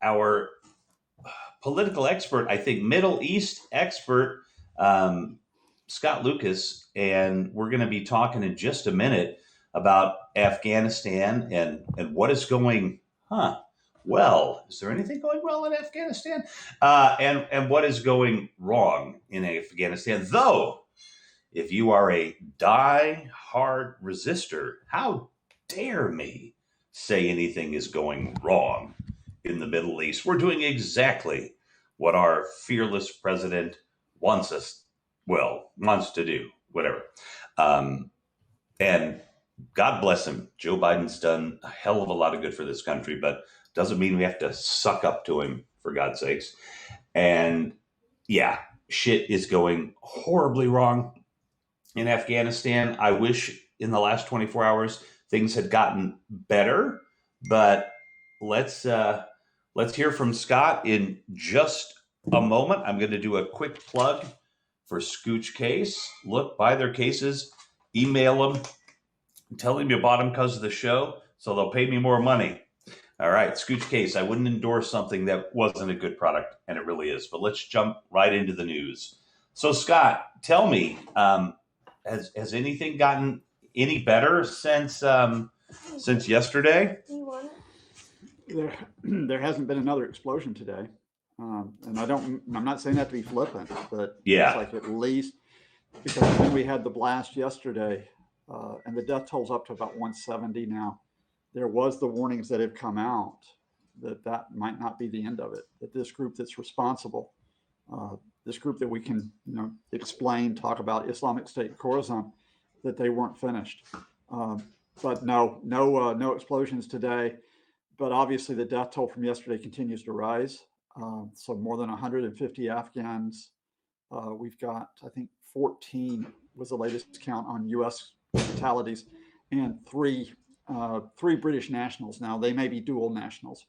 our political expert, I think Middle East expert, Scott Lucas, and we're going to be talking in just a minute about Afghanistan and what is going, well, is there anything going well in Afghanistan? And what is going wrong in Afghanistan? Though, if you are a die-hard resistor, how dare me say anything is going wrong in the Middle East? We're doing exactly what our fearless president wants to do, whatever. And God bless him. Joe Biden's done a hell of a lot of good for this country, but doesn't mean we have to suck up to him, for God's sakes. And yeah, shit is going horribly wrong in Afghanistan. I wish in the last 24 hours things had gotten better, but let's hear from Scott in just a moment. I'm going to do a quick plug for Scooch Case. Look, buy their cases, email them, tell them you bought them because of the show, so they'll pay me more money. All right, Scooch Case. I wouldn't endorse something that wasn't a good product, and it really is. But let's jump right into the news. So, Scott, tell me, has anything gotten any better since yesterday? There hasn't been another explosion today, and I'm not saying that to be flippant, but yeah, it's like at least because when we had the blast yesterday, and the death toll's up to about 170 now. There was the warnings that have come out that might not be the end of it. That this group that's responsible, this group that we can explain, talk about Islamic State Coruscant, that they weren't finished. But no explosions today. But obviously the death toll from yesterday continues to rise. So more than 150 Afghans. We've got, I think, 14 was the latest count on U.S. fatalities, and three British nationals. Now they may be dual nationals.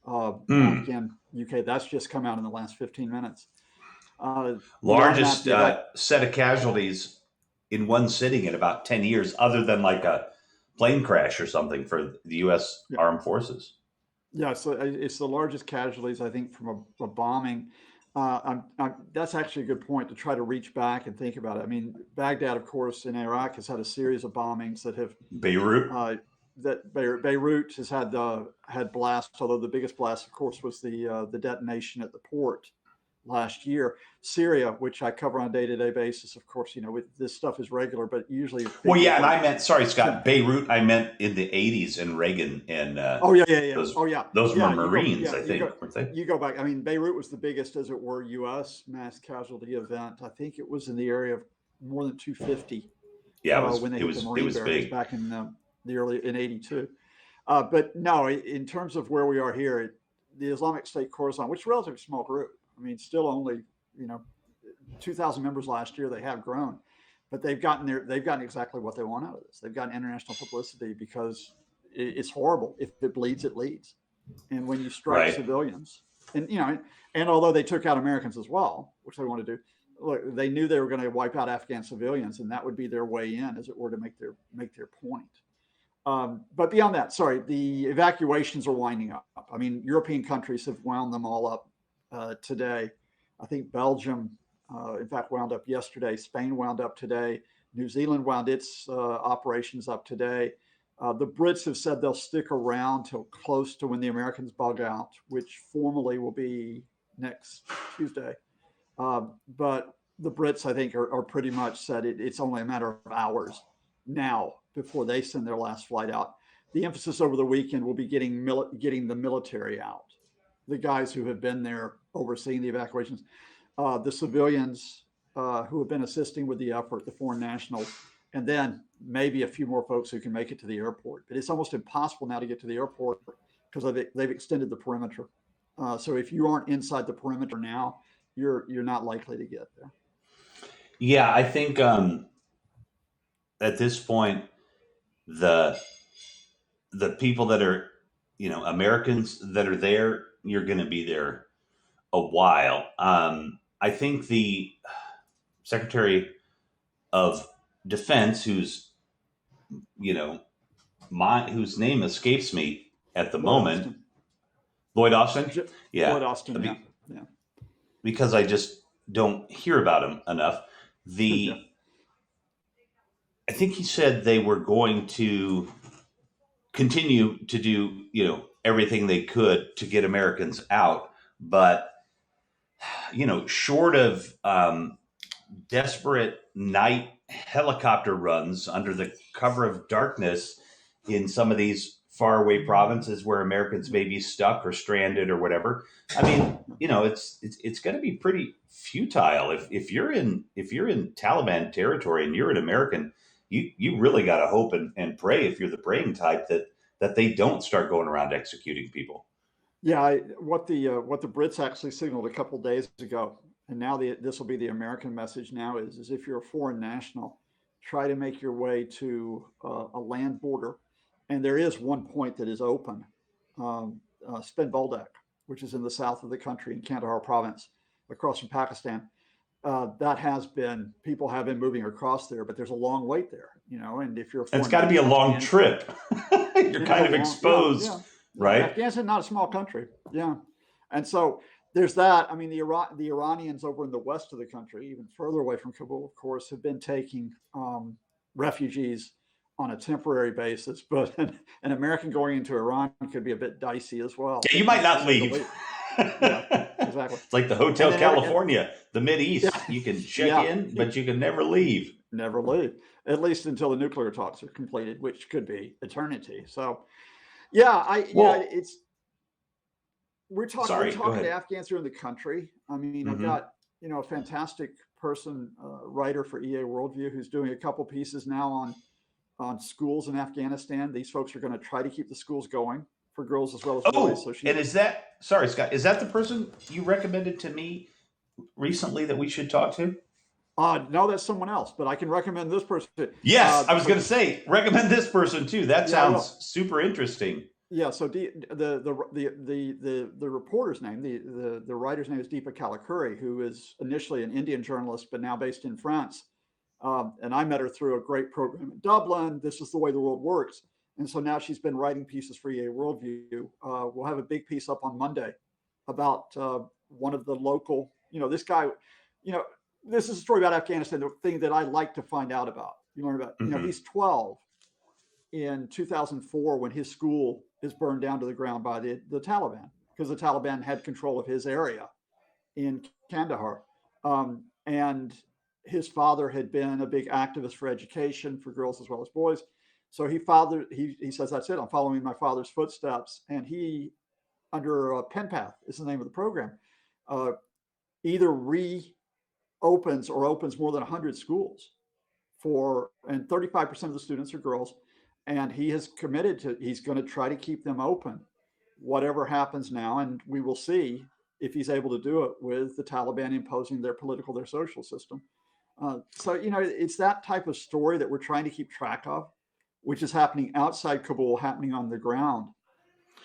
Afghan, UK. That's just come out in the last 15 minutes. Largest set of casualties in one sitting in about 10 years, other than like a plane crash or something for the U.S. Armed Forces. Yeah, so it's the largest casualties, I think, from a bombing. That's actually a good point to try to reach back and think about it. I mean, Baghdad, of course, in Iraq has had a series of bombings that have Beirut. Beirut has had blasts, although the biggest blast, of course, was the detonation at the port last year. Syria, which I cover on a day-to-day basis, of course, this stuff is regular, but usually. Well, yeah, and I meant, sorry, Scott, Beirut. I meant in the 80s and Reagan and. Those were Marines, I think, weren't they? You go back. I mean, Beirut was the biggest, as it were, U.S. mass casualty event. I think it was in the area of more than 250. Yeah, when they hit the Marine barracks back in the early in '82. But no, in terms of where we are here, the Islamic State Khorasan, which is a relatively small group. I mean, still only 2,000 members last year. They have grown, but they've gotten exactly what they want out of this. They've gotten international publicity because it's horrible. If it bleeds, it leads. And when you strike civilians, and although they took out Americans as well, which they want to do, look, they knew they were going to wipe out Afghan civilians, and that would be their way in, as it were, to make their point. But beyond that, the evacuations are winding up. I mean, European countries have wound them all up today. I think Belgium, in fact, wound up yesterday. Spain wound up today. New Zealand wound its operations up today. The Brits have said they'll stick around till close to when the Americans bug out, which formally will be next Tuesday. But the Brits, I think, are pretty much said it's only a matter of hours now before they send their last flight out. The emphasis over the weekend will be getting the military out, the guys who have been there overseeing the evacuations, the civilians who have been assisting with the effort, the foreign nationals, and then maybe a few more folks who can make it to the airport. But it's almost impossible now to get to the airport because they've extended the perimeter. So if you aren't inside the perimeter now, you're not likely to get there. Yeah, I think at this point, the people that are, Americans that are there, you're going to be there a while. I think the Secretary of Defense, whose name escapes me at the moment, Lloyd Austin. Yeah, Lloyd Austin, yeah. because I just don't hear about him enough. Yeah. I think he said they were going to continue to do, everything they could to get Americans out, but short of desperate night helicopter runs under the cover of darkness in some of these faraway provinces where Americans may be stuck or stranded or whatever. I mean, it's going to be pretty futile if you're in Taliban territory and you're an American. You really got to hope and pray, if you're the praying type, that they don't start going around executing people. Yeah, what the Brits actually signaled a couple days ago, and now this will be the American message now, is if you're a foreign national, try to make your way to a land border, and there is one point that is open, Spin Boldak, which is in the south of the country in Kandahar province, across from Pakistan. People have been moving across there, but there's a long wait there, and if you're a foreign, it's got to be a long trip. You're kind of exposed. Yeah. Right. Afghanistan is not a small country. Yeah. And so there's that. I mean, the Iranians over in the west of the country, even further away from Kabul, of course, have been taking refugees on a temporary basis. But an American going into Iran could be a bit dicey as well. Yeah, you might not leave. Yeah, exactly. It's like the Hotel California, the Mideast. Yeah. You can check in, but you can never leave. Never leave, at least until the nuclear talks are completed, which could be eternity. So, yeah, we're talking to Afghans here in the country. I mean, I've got, a fantastic person, writer for EA Worldview, who's doing a couple pieces now on schools in Afghanistan. These folks are going to try to keep the schools going for girls as well as boys. So sorry, Scott, is that the person you recommended to me recently that we should talk to? No, that's someone else, but I can recommend this person. Yes, I was going to say, recommend this person too. That sounds super interesting. Yeah. So the reporter's name, the writer's name is Deepa Kalakuri, who is initially an Indian journalist, but now based in France. And I met her through a great program in Dublin. This is the way the world works. And so now she's been writing pieces for EA Worldview. We'll have a big piece up on Monday about one of the local, this guy, this is a story about Afghanistan, the thing that I like to find out about. You learn about, he's 12 in 2004 when his school is burned down to the ground by the Taliban, because the Taliban had control of his area in Kandahar. And his father had been a big activist for education for girls as well as boys. So he says, that's it, I'm following my father's footsteps. And he, under Pen Path is the name of the program, either reopens or opens more than 100 schools and 35% of the students are girls. And he has committed he's going to try to keep them open, whatever happens now. And we will see if he's able to do it with the Taliban imposing their social system. So, it's that type of story that we're trying to keep track of, which is happening outside Kabul, happening on the ground.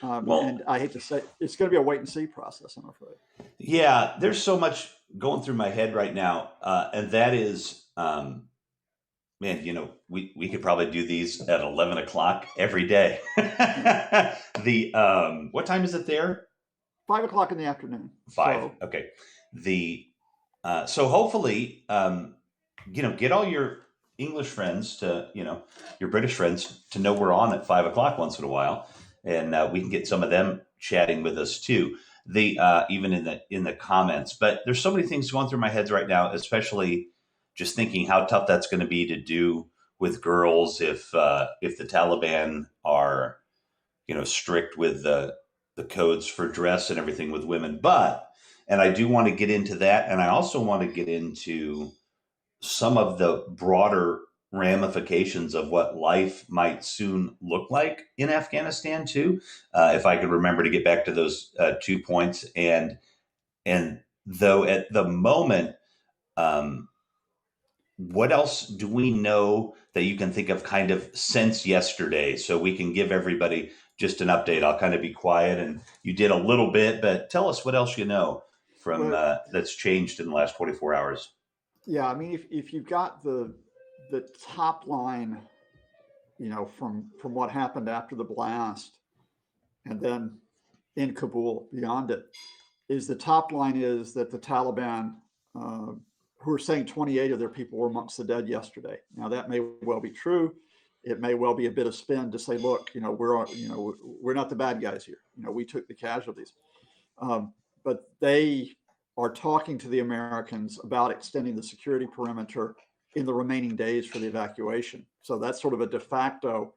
And I hate to say, it's going to be a wait and see process, I'm afraid. Yeah, there's so much going through my head right now. And that is, man, we could probably do these at 11 o'clock every day. What time is it there? 5 o'clock in the afternoon. 5. So. Okay. So hopefully, get all your English friends to, your British friends to know we're on at 5 o'clock once in a while. And we can get some of them chatting with us too. Even in the comments, but there's so many things going through my head right now, especially just thinking how tough that's going to be to do with girls if the Taliban are, strict with the codes for dress and everything with women. And I do want to get into that. And I also want to get into some of the broader ramifications of what life might soon look like in Afghanistan too. If I could remember to get back to those 2 points. And though at the moment, what else do we know that you can think of kind of since yesterday, so we can give everybody just an update? I'll kind of be quiet, and you did a little bit, but tell us what else you know from that's changed in the last 24 hours. Yeah, I mean, if you've got the top line, from what happened after the blast, and then in Kabul, beyond it, is the top line is that the Taliban, who are saying 28 of their people were amongst the dead yesterday. Now that may well be true. It may well be a bit of spin to say, look, we're not the bad guys here. We took the casualties, but they are talking to the Americans about extending the security perimeter in the remaining days for the evacuation. So that's sort of a de facto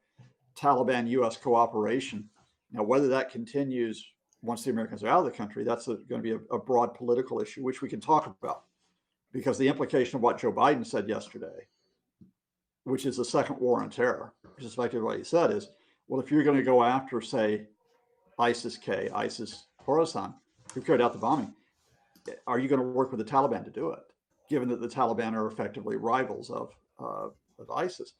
Taliban-U.S. cooperation. Now, whether that continues once the Americans are out of the country, that's going to be a broad political issue, which we can talk about, because the implication of what Joe Biden said yesterday, which is the second war on terror, which is effectively what he said, is, well, if you're going to go after, say, ISIS-K, ISIS Coruscant, who carried out the bombing, are you going to work with the Taliban to do it, given that the Taliban are effectively rivals of ISIS?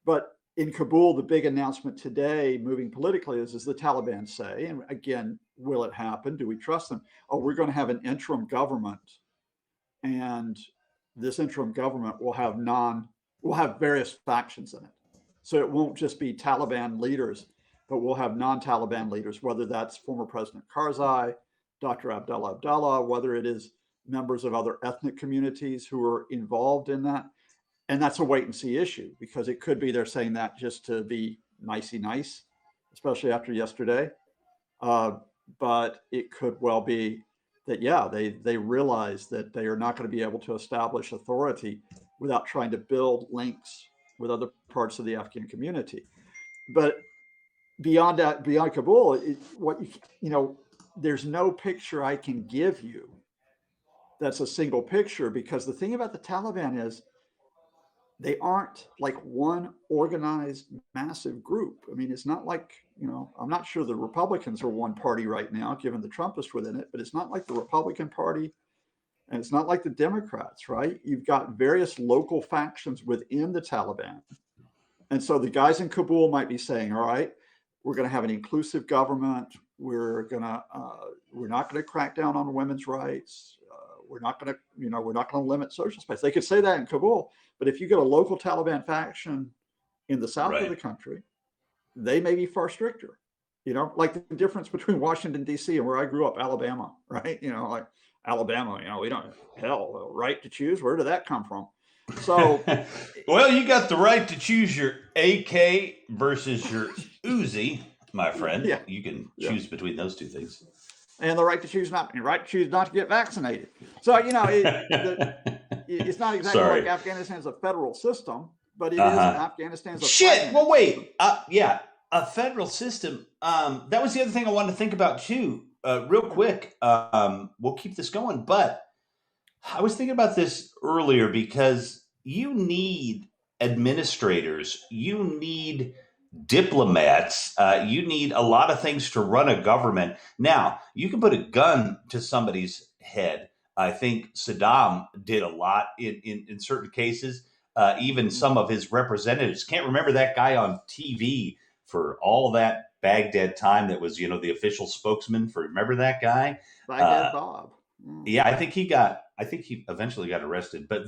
But in Kabul, the big announcement today, moving politically, is the Taliban say, and again, will it happen? Do we trust them? Oh, we're going to have an interim government, and this interim government will have various factions in it. So it won't just be Taliban leaders, but we'll have non-Taliban leaders, whether that's former President Karzai, Dr. Abdullah, whether it is members of other ethnic communities who are involved in that. And that's a wait and see issue, because it could be they're saying that just to be nicey nice, especially after yesterday. But it could well be that, yeah, they realize that they are not going to be able to establish authority without trying to build links with other parts of the Afghan community. But beyond that, beyond Kabul, there's no picture I can give you that's a single picture, because the thing about the Taliban is they aren't like one organized massive group. I mean, it's not like, I'm not sure the Republicans are one party right now, given the Trumpists within it, but it's not like the Republican Party, and it's not like the Democrats, right? You've got various local factions within the Taliban. And so the guys in Kabul might be saying, all right, we're going to have an inclusive government. We're not going to crack down on women's rights. We're not going to limit social space. They could say that in Kabul, but if you get a local Taliban faction in the south of the country, they may be far stricter. Like the difference between Washington, D.C. and where I grew up, Alabama, right? Like Alabama, we don't, hell, right to choose. Where did that come from? So, well, you got the right to choose your AK versus your Uzi, my friend. Yeah. You can choose between those two things. And the right to choose not to get vaccinated. So, it's not exactly like Afghanistan's a federal system, but it is Afghanistan's a shit. Well, wait. A federal system. That was the other thing I wanted to think about too. Real quick. We'll keep this going, but I was thinking about this earlier, because you need administrators, you need diplomats, you need a lot of things to run a government. Now, you can put a gun to somebody's head. I think Saddam did a lot in certain cases. Even some of his representatives. Can't remember that guy on TV for all that Baghdad time that was, the official spokesman for, remember that guy? Baghdad Bob. Yeah, I think he eventually got arrested. But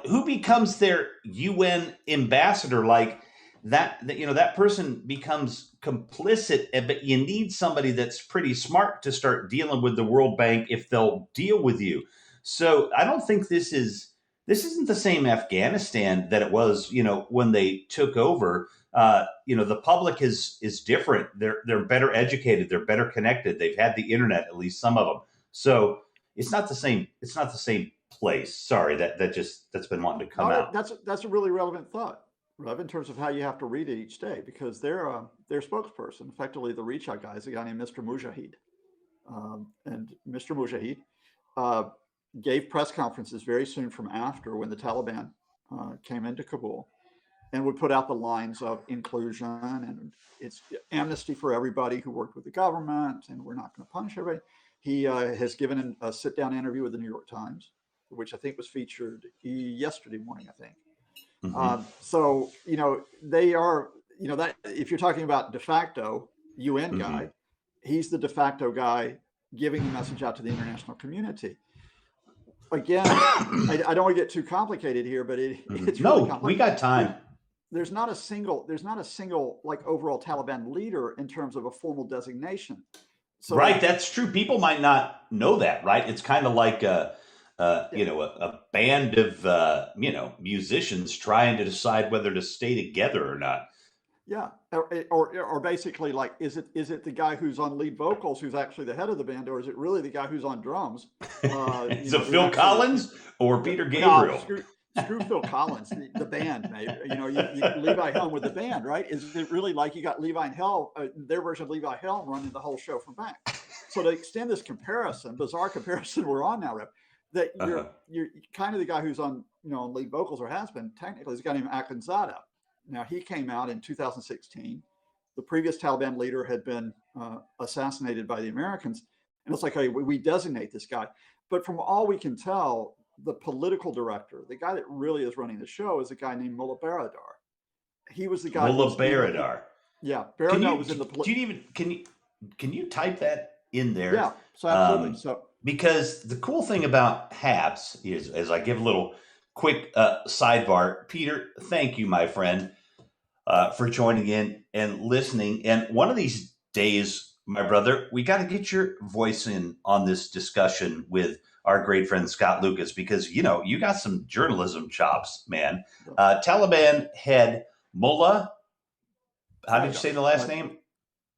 who becomes their UN ambassador? Like that person becomes complicit, but you need somebody that's pretty smart to start dealing with the World Bank if they'll deal with you. So I don't think this isn't the same Afghanistan that it was, when they took over. The public is different. They're better educated. They're better connected. They've had the internet, at least some of them. So it's not the same. It's not the same place. Sorry, that's been wanting to come out. That's a really relevant thought, Rev, in terms of how you have to read it each day, because their spokesperson, effectively the reach out guy, is a guy named Mr. Mujahid, and Mr. Mujahid gave press conferences very soon from after, when the Taliban came into Kabul, and would put out the lines of inclusion, and it's amnesty for everybody who worked with the government, and we're not going to punish everybody. He has given a sit-down interview with the New York Times, which I think was featured yesterday morning, I think. Mm-hmm. So, they are, that if you're talking about de facto UN guy, he's the de facto guy giving the message out to the international community. Again, I don't want to get too complicated here, but it's really complicated. We got time. there's not a single like overall Taliban leader in terms of a formal designation. So, right, that's true. People might not know that, right? It's kind of like yeah, a band of musicians trying to decide whether to stay together or not. yeah, or basically like, is it the guy who's on lead vocals who's actually the head of the band, or is it really the guy who's on drums? Is it Phil Collins or Peter No, Gabriel? screw Phil Collins, the band, maybe. You Levi Helm with the band, right? Is it really like you got Levi and Helm, their version of Levi Helm running the whole show from back? So to extend this comparison, bizarre comparison we're on now, Rip, that you're kind of the guy who's on on lead vocals, or has been technically, is a guy named Akhundzada. Now he came out in 2016. The previous Taliban leader had been assassinated by the Americans, and it's like, hey, we designate this guy. But from all we can tell, the political director, the guy that really is running the show, is a guy named Mullah Baradar. He was the guy. Mullah Baradar. Yeah, Baradar was in the. Can you type that in there? Yeah, so absolutely. Because the cool thing about HAPS is, as I give a little quick sidebar, Peter, thank you, my friend, for joining in and listening. And one of these days, my brother, we got to get your voice in on this discussion with our great friend Scott Lucas, because you got some journalism chops, man. Taliban head Mullah, how did you say the last name?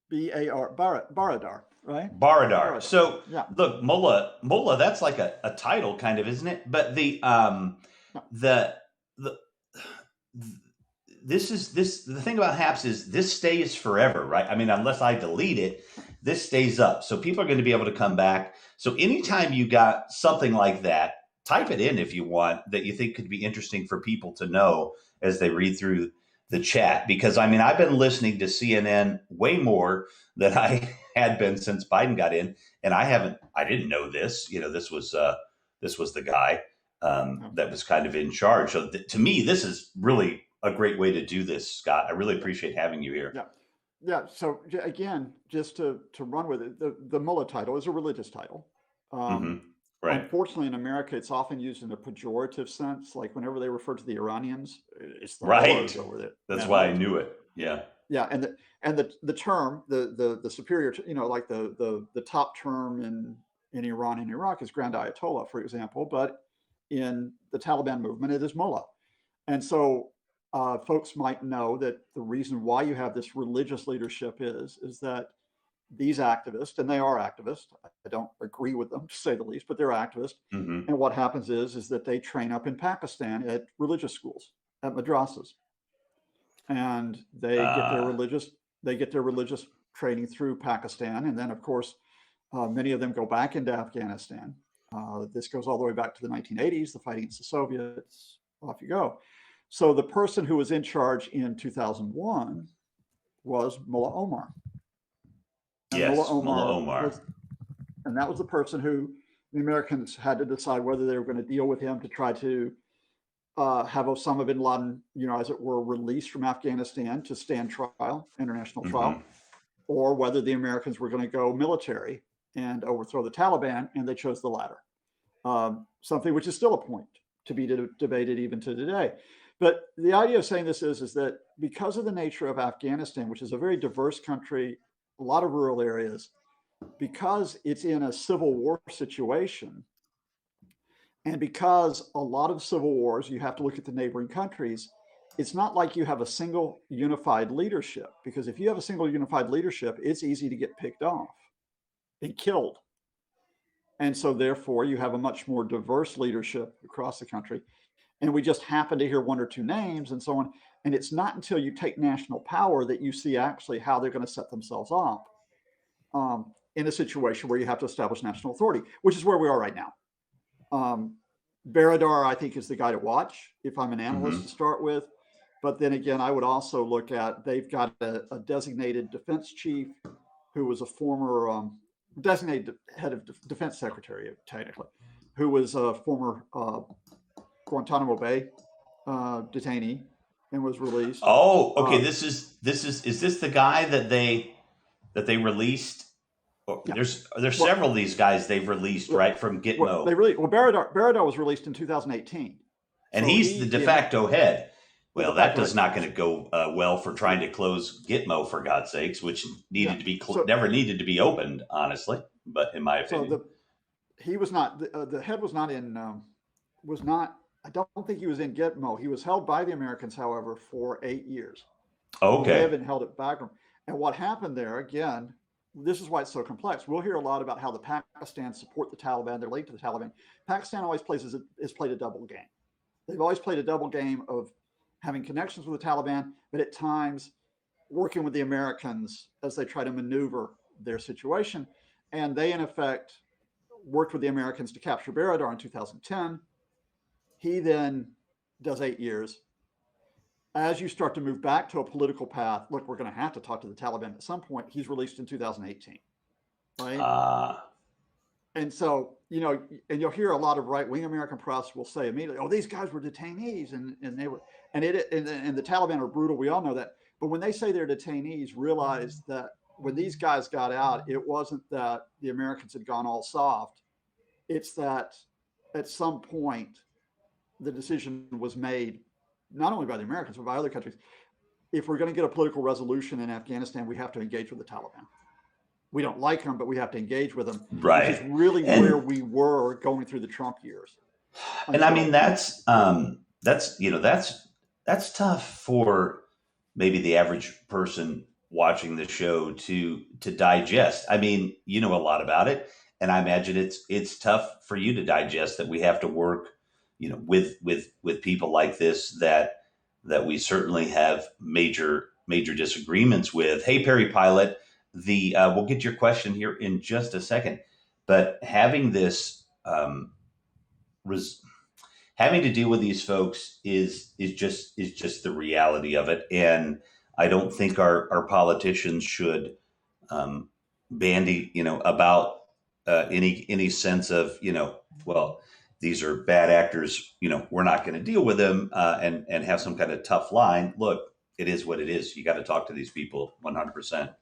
Baradar, right? Baradar. So yeah. Look, Mullah, that's like a title, kind of, isn't it? But the thing about HAPS is this stays forever, right? I mean, unless I delete it, this stays up. So people are going to be able to come back. So anytime you got something like that, type it in if you want, that you think could be interesting for people to know as they read through the chat. Because I mean, I've been listening to CNN way more than I had been since Biden got in, and I didn't know this. This was the guy that was kind of in charge. So to me, this is really a great way to do this, Scott. I really appreciate having you here. Yeah. Yeah. So again, just to run with it, the Mullah title is a religious title. Right. Unfortunately, in America, it's often used in a pejorative sense. Like whenever they refer to the Iranians, it's the right over there. That's why I knew it. Yeah. Yeah, and the term, the superior, like the top term in Iran and Iraq is Grand Ayatollah, for example, but in the Taliban movement, it is Mullah. And so folks might know that the reason why you have this religious leadership is that these activists, and they are activists, I don't agree with them to say the least, but they're activists. Mm-hmm. And what happens is that they train up in Pakistan at religious schools, at madrasas. And they get their religious training through Pakistan. And then, of course, many of them go back into Afghanistan. This goes all the way back to the 1980s, the fight against the Soviets, off you go. So the person who was in charge in 2001 was Mullah Omar. And yes, Mullah Omar. And that was the person who the Americans had to decide whether they were going to deal with him to try to have Osama bin Laden, as it were, released from Afghanistan to stand trial, international trial, or whether the Americans were going to go military and overthrow the Taliban, and they chose the latter. Something which is still a point to be debated even to today. But the idea of saying this is that because of the nature of Afghanistan, which is a very diverse country, a lot of rural areas, because it's in a civil war situation, and because a lot of civil wars, you have to look at the neighboring countries, it's not like you have a single unified leadership, because if you have a single unified leadership, it's easy to get picked off and killed. And so therefore you have a much more diverse leadership across the country. And we just happen to hear one or two names and so on. And it's not until you take national power that you see actually how they're going to set themselves up in a situation where you have to establish national authority, which is where we are right now. Baradar, I think, is the guy to watch if I'm an analyst to start with. But then again, I would also look at, they've got a designated defense chief who was a former designated head of defense secretary, technically, who was a former Guantanamo Bay detainee and was released. Oh, okay. Is this the guy that they released? Yeah. There's several of these guys they've released, right, from Gitmo. Baradar was released in 2018, and he's the de facto head. Well, that does not going to go well for trying to close Gitmo, for God's sakes, which needed to be never needed to be opened, honestly. But in my opinion, so he was not the head was not in was not. I don't think he was in Gitmo. He was held by the Americans, however, for 8 years. okay, They haven't held it back. And what happened there again? This is why it's so complex. We'll hear a lot about how the Pakistan support the Taliban. They're linked to the Taliban. Pakistan always has played a double game. They've always played a double game of having connections with the Taliban, but at times working with the Americans as they try to maneuver their situation. And they, in effect, worked with the Americans to capture Baradar in 2010. He then does 8 years. As you start to move back to a political path, look, we're going to have to talk to the Taliban at some point. He's released in 2018, right? And so, and you'll hear a lot of right-wing American press will say immediately, "Oh, these guys were detainees, and they were," and the Taliban are brutal. We all know that. But when they say they're detainees, realize that when these guys got out, it wasn't that the Americans had gone all soft. It's that at some point the decision was made, not only by the Americans, but by other countries. If we're going to get a political resolution in Afghanistan, we have to engage with the Taliban. We don't like them, but we have to engage with them. Right. Which is really where we were going through the Trump years. And I mean, that's tough for maybe the average person watching the show to digest. I mean, you know a lot about it, and I imagine it's tough for you to digest that we have to work, with people like this that we certainly have major disagreements with. Hey, Perry Pilot, we'll get your question here in just a second, but having this having to deal with these folks is just the reality of it, and I don't think our politicians should bandy about any sense of well, these are bad actors, we're not going to deal with them and have some kind of tough line. Look, it is what it is. You got to talk to these people 100%.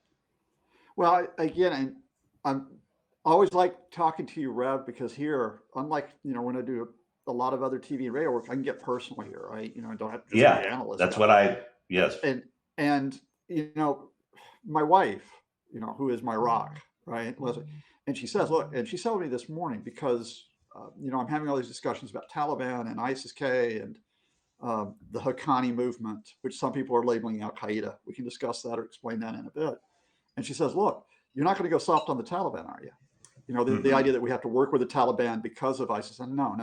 Well, again, I'm always like talking to you, Rev, because here, unlike when I do a lot of other TV and radio work, I can get personal here, right? I don't have to just be analyst. That's what yes. And my wife, who is my rock, right, Leslie, and she says, look, and she said to me this morning because I'm having all these discussions about Taliban and ISIS-K and the Haqqani movement, which some people are labeling Al Qaeda. We can discuss that or explain that in a bit. And she says, look, you're not going to go soft on the Taliban, are you? The idea that we have to work with the Taliban because of ISIS. And no.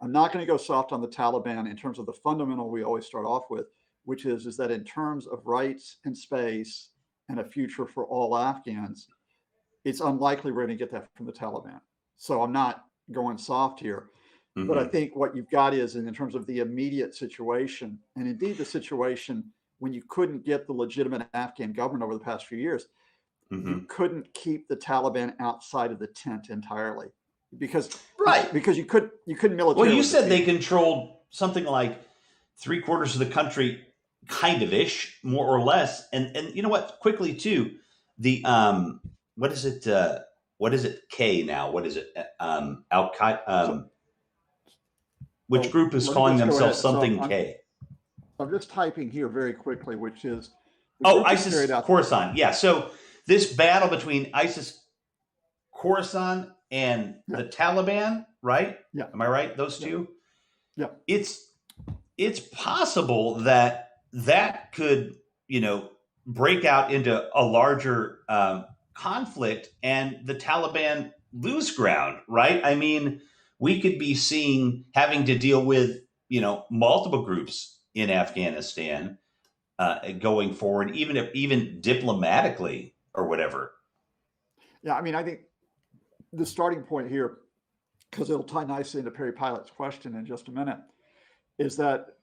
I'm not going to go soft on the Taliban in terms of the fundamental we always start off with, which is that in terms of rights and space and a future for all Afghans, it's unlikely we're going to get that from the Taliban. So I'm not going soft here. But I think what you've got is in terms of the immediate situation, and indeed the situation when you couldn't get the legitimate Afghan government over the past few years, you couldn't keep the Taliban outside of the tent entirely because you couldn't militarily. Well, you said they controlled something like 3/4 of the country, kind of ish, more or less. And you know what? Quickly too, the what is it? What is it? K now? What is it? Al Qaeda. Which group is calling themselves something K? I'm just typing here very quickly, which is ISIS Coruscant. Yeah. So this battle between ISIS Khorasan and the Taliban, right? Yeah. Am I right? Those two? Yeah. It's possible that could, break out into a larger conflict and the Taliban lose ground, right? I mean, we could be having to deal with, multiple groups in Afghanistan going forward, even diplomatically or whatever. Yeah, I mean, I think the starting point here, because it'll tie nicely into Perry Pilot's question in just a minute, is that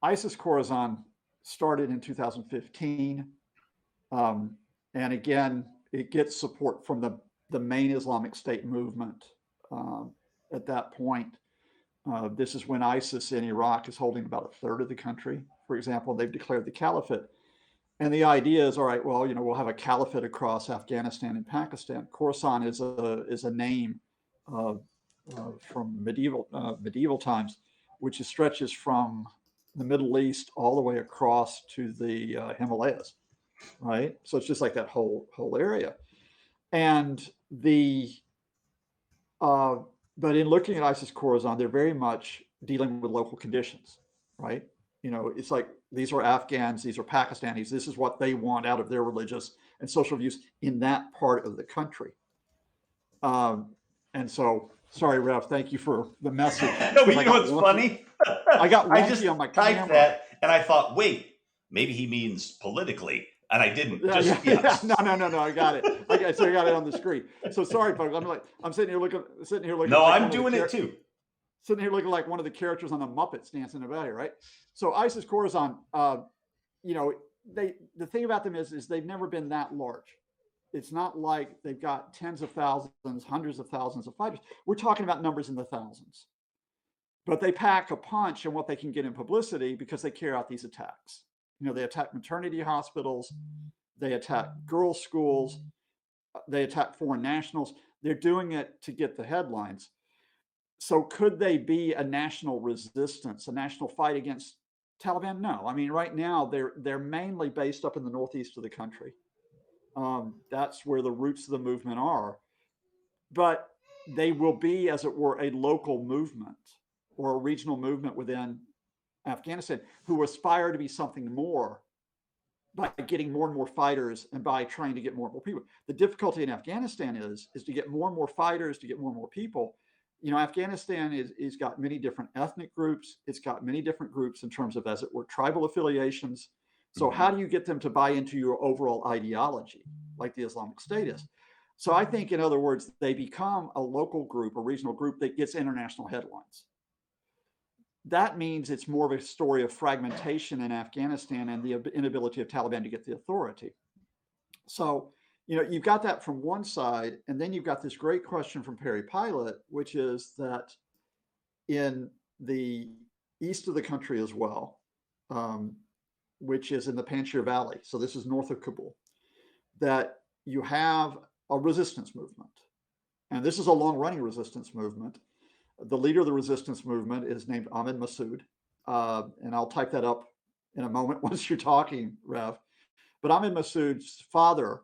ISIS Khorasan started in 2015. And again, it gets support from the main Islamic State movement at that point. This is when ISIS in Iraq is holding about 1/3 of the country. For example, they've declared the caliphate. And the idea is, all right, well, we'll have a caliphate across Afghanistan and Pakistan. Khorasan is a name from medieval times, which stretches from the Middle East all the way across to the Himalayas, right? So it's just like that whole area. And but in looking at ISIS Khorasan, they're very much dealing with local conditions, right? It's like these are Afghans, these are Pakistanis. This is what they want out of their religious and social views in that part of the country. And so, sorry, Rev, thank you for the message. No, but you know what's funny? I got I just wonky on my typed camera. that, and I thought, wait, maybe he means politically, and I didn't. No, I got it. So I got it on the screen. So sorry, folks. I'm sitting here looking. No, like I'm doing it too. Sitting here looking like one of the characters on the Muppets dancing about here, right? So ISIS Khorasan, the thing about them is they've never been that large. It's not like they've got tens of thousands, hundreds of thousands of fighters. We're talking about numbers in the thousands. But they pack a punch in what they can get in publicity because they carry out these attacks. They attack maternity hospitals, they attack girls' schools, they attack foreign nationals. They're doing it to get the headlines. So could they be a national resistance, a national fight against Taliban? No. I mean, right now they're mainly based up in the northeast of the country. That's where the roots of the movement are. But they will be, as it were, a local movement or a regional movement within Afghanistan who aspire to be something more by getting more and more fighters and by trying to get more and more people. The difficulty in Afghanistan is to get more and more fighters, to get more and more people. Afghanistan is got many different ethnic groups. It's got many different groups in terms of, as it were, tribal affiliations. So how do you get them to buy into your overall ideology, like the Islamic State is? So I think, in other words, they become a local group, a regional group that gets international headlines. That means it's more of a story of fragmentation in Afghanistan and the inability of Taliban to get the authority. So, you've got that from one side, and then you've got this great question from Perry Pilot, which is that in the east of the country as well, which is in the Panjshir Valley, so this is north of Kabul, that you have a resistance movement. And this is a long-running resistance movement. The leader of the resistance movement is named Ahmed Massoud. And I'll type that up in a moment once you're talking, Rev. But Ahmed Massoud's father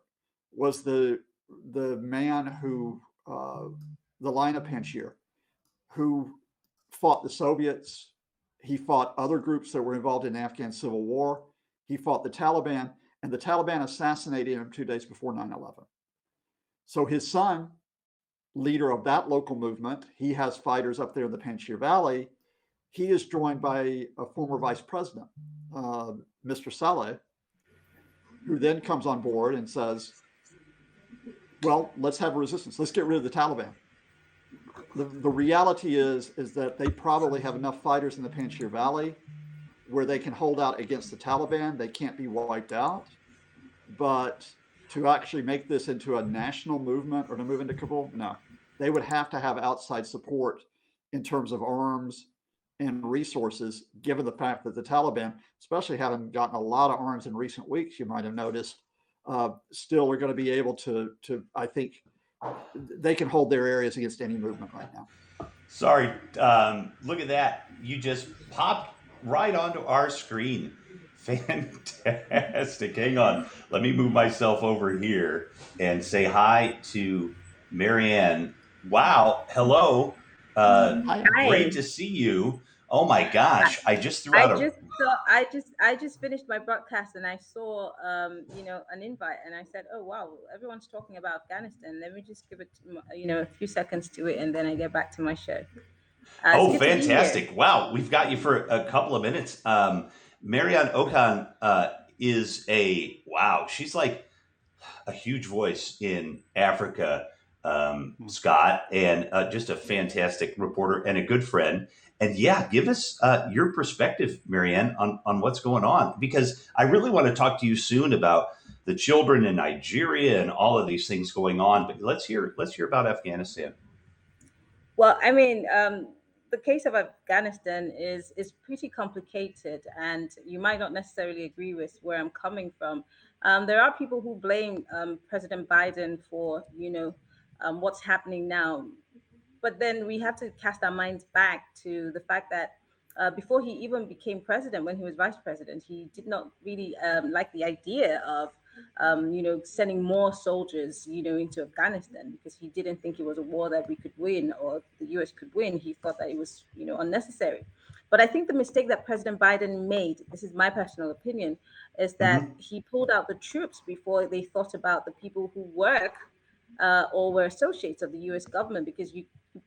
was the man who, the Lion of Panjshir, who fought the Soviets. He fought other groups that were involved in the Afghan civil war. He fought the Taliban, and the Taliban assassinated him 2 days before 9/11. So his son, leader of that local movement, he has fighters up there in the Panjshir Valley. He is joined by a former vice president, Mr. Saleh, who then comes on board and says, well, let's have a resistance. Let's get rid of the Taliban. The reality is that they probably have enough fighters in the Panjshir Valley where they can hold out against the Taliban. They can't be wiped out. But to actually make this into a national movement or to move into Kabul, no. They would have to have outside support in terms of arms and resources, given the fact that the Taliban, especially having gotten a lot of arms in recent weeks, you might have noticed, still are going to be able to, I think, they can hold their areas against any movement right now. Sorry, look at that. You just popped right onto our screen. Fantastic. Hang on. Let me move myself over here and say hi to Marianne. Wow. Hello. Hi. Great to see you. Oh my gosh. I just threw out I just finished my broadcast and I saw an invite and I said, oh wow, everyone's talking about Afghanistan. Let me just give it a few seconds to it and then I get back to my show. Oh, fantastic. Wow. We've got you for a couple of minutes. Marianne Okan is she's like a huge voice in Africa, Scott, and just a fantastic reporter and a good friend. And yeah, give us your perspective, Marianne, on what's going on, because I really want to talk to you soon about the children in Nigeria and all of these things going on. But let's hear about Afghanistan. Well, I mean, the case of Afghanistan is pretty complicated, and you might not necessarily agree with where I'm coming from. There are people who blame President Biden for what's happening now, but then we have to cast our minds back to the fact that before he even became president, when he was vice president, he did not really like the idea of, sending more soldiers, into Afghanistan, because he didn't think it was a war that we could win or the U.S. could win. He thought that it was, unnecessary. But I think the mistake that President Biden made, this is my personal opinion, is that he pulled out the troops before they thought about the people who work or were associates of the U.S. government, because you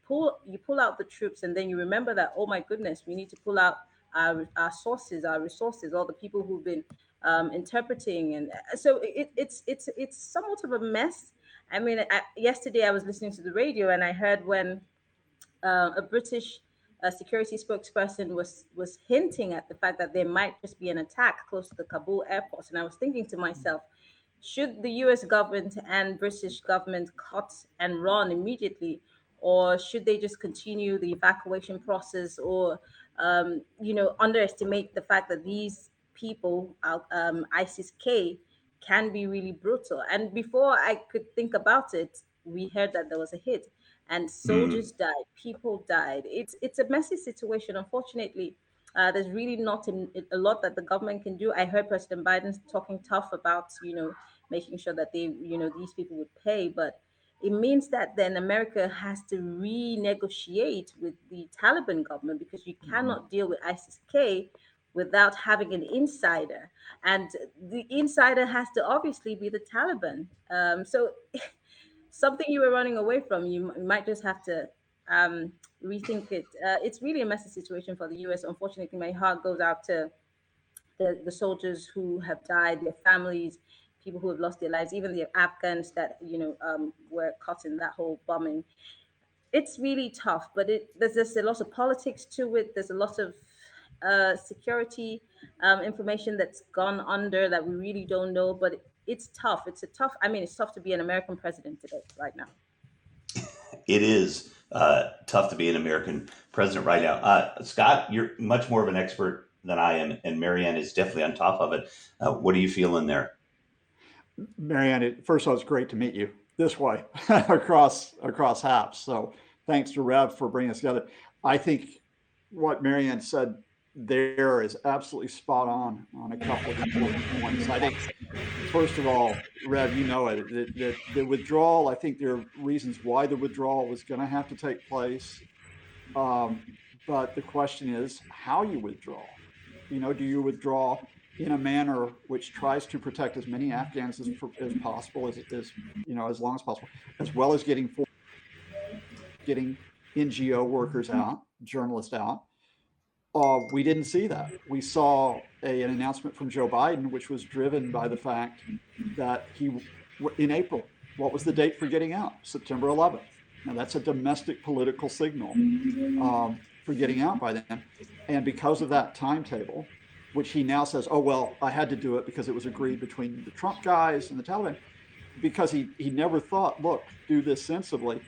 pull out the troops and then you remember that, oh my goodness, we need to pull out our sources, our resources, all the people who've been interpreting, and so it's somewhat of a mess. I mean, yesterday I was listening to the radio and I heard when a British security spokesperson was hinting at the fact that there might just be an attack close to the Kabul airport, and I was thinking to myself, should the U.S. government and British government cut and run immediately, or should they just continue the evacuation process, or underestimate the fact that these people, ISIS-K, can be really brutal? And before I could think about it, we heard that there was a hit, and soldiers died, people died. It's a messy situation, unfortunately. There's really not a lot that the government can do. I heard President Biden talking tough about, making sure that these people would pay, but it means that then America has to renegotiate with the Taliban government, because you cannot deal with ISIS-K without having an insider, and the insider has to obviously be the Taliban. So something you were running away from, you might just have to rethink it. It's really a messy situation for the U.S. Unfortunately, my heart goes out to the soldiers who have died, their families, people who have lost their lives, even the Afghans that were caught in that whole bombing. It's really tough, but there's just a lot of politics to it. There's a lot of security information that's gone under that we really don't know, but it's tough. It's tough to be an American president today, right now. It is tough to be an American president right now. Scott, you're much more of an expert than I am, and Marianne is definitely on top of it. What are you feeling there? Marianne, first of all, it's great to meet you this way across HAPS. So thanks to Rev for bringing us together. I think what Marianne said there is absolutely spot on a couple of important points. I think, first of all, Rev, you know it, that the withdrawal, I think there are reasons why the withdrawal was going to have to take place. But the question is how you withdraw. Do you withdraw in a manner which tries to protect as many Afghans as possible, as long as possible, as well as getting NGO workers out, journalists out? We didn't see that. We saw an announcement from Joe Biden, which was driven by the fact that in April, what was the date for getting out? September 11th. Now that's a domestic political signal for getting out by then. And because of that timetable, which he now says, oh, well, I had to do it because it was agreed between the Trump guys and the Taliban, because he never thought, look, do this sensibly.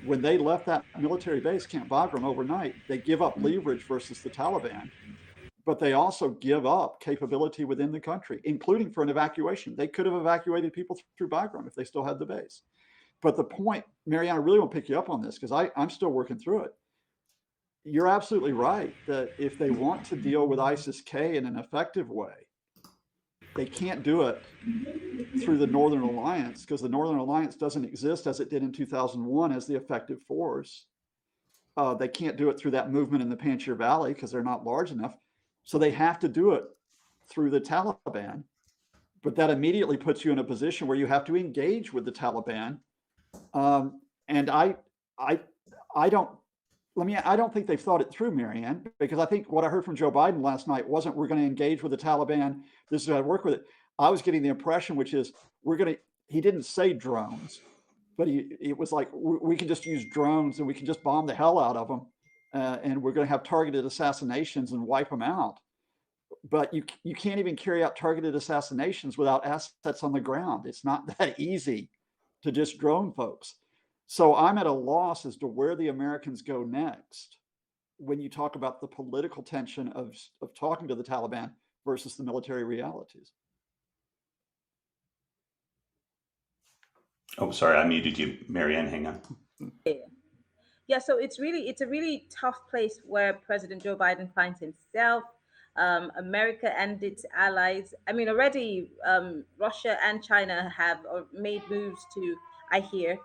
When they left that military base, Camp Bagram, overnight, they give up leverage versus the Taliban, but they also give up capability within the country, including for an evacuation. They could have evacuated people through Bagram if they still had the base. But the point, Marianne, I really want to pick you up on this because I'm still working through it. You're absolutely right that if they want to deal with ISIS-K in an effective way, they can't do it through the Northern Alliance, because the Northern Alliance doesn't exist as it did in 2001 as the effective force. They can't do it through that movement in the Panjshir Valley because they're not large enough. So they have to do it through the Taliban. But that immediately puts you in a position where you have to engage with the Taliban. And I don't think they've thought it through, Marianne, because I think what I heard from Joe Biden last night wasn't we're going to engage with the Taliban. This is how to work with it. I was getting the impression, which is he didn't say drones, but it was like, we can just use drones and we can just bomb the hell out of them. And we're going to have targeted assassinations and wipe them out. But you can't even carry out targeted assassinations without assets on the ground. It's not that easy to just drone folks. So I'm at a loss as to where the Americans go next when you talk about the political tension of talking to the Taliban versus the military realities. Oh, sorry, I muted you, Marianne. Hang on. Yeah, so it's a really tough place where President Joe Biden finds himself. America and its allies. I mean, already Russia and China have made moves to, I hear,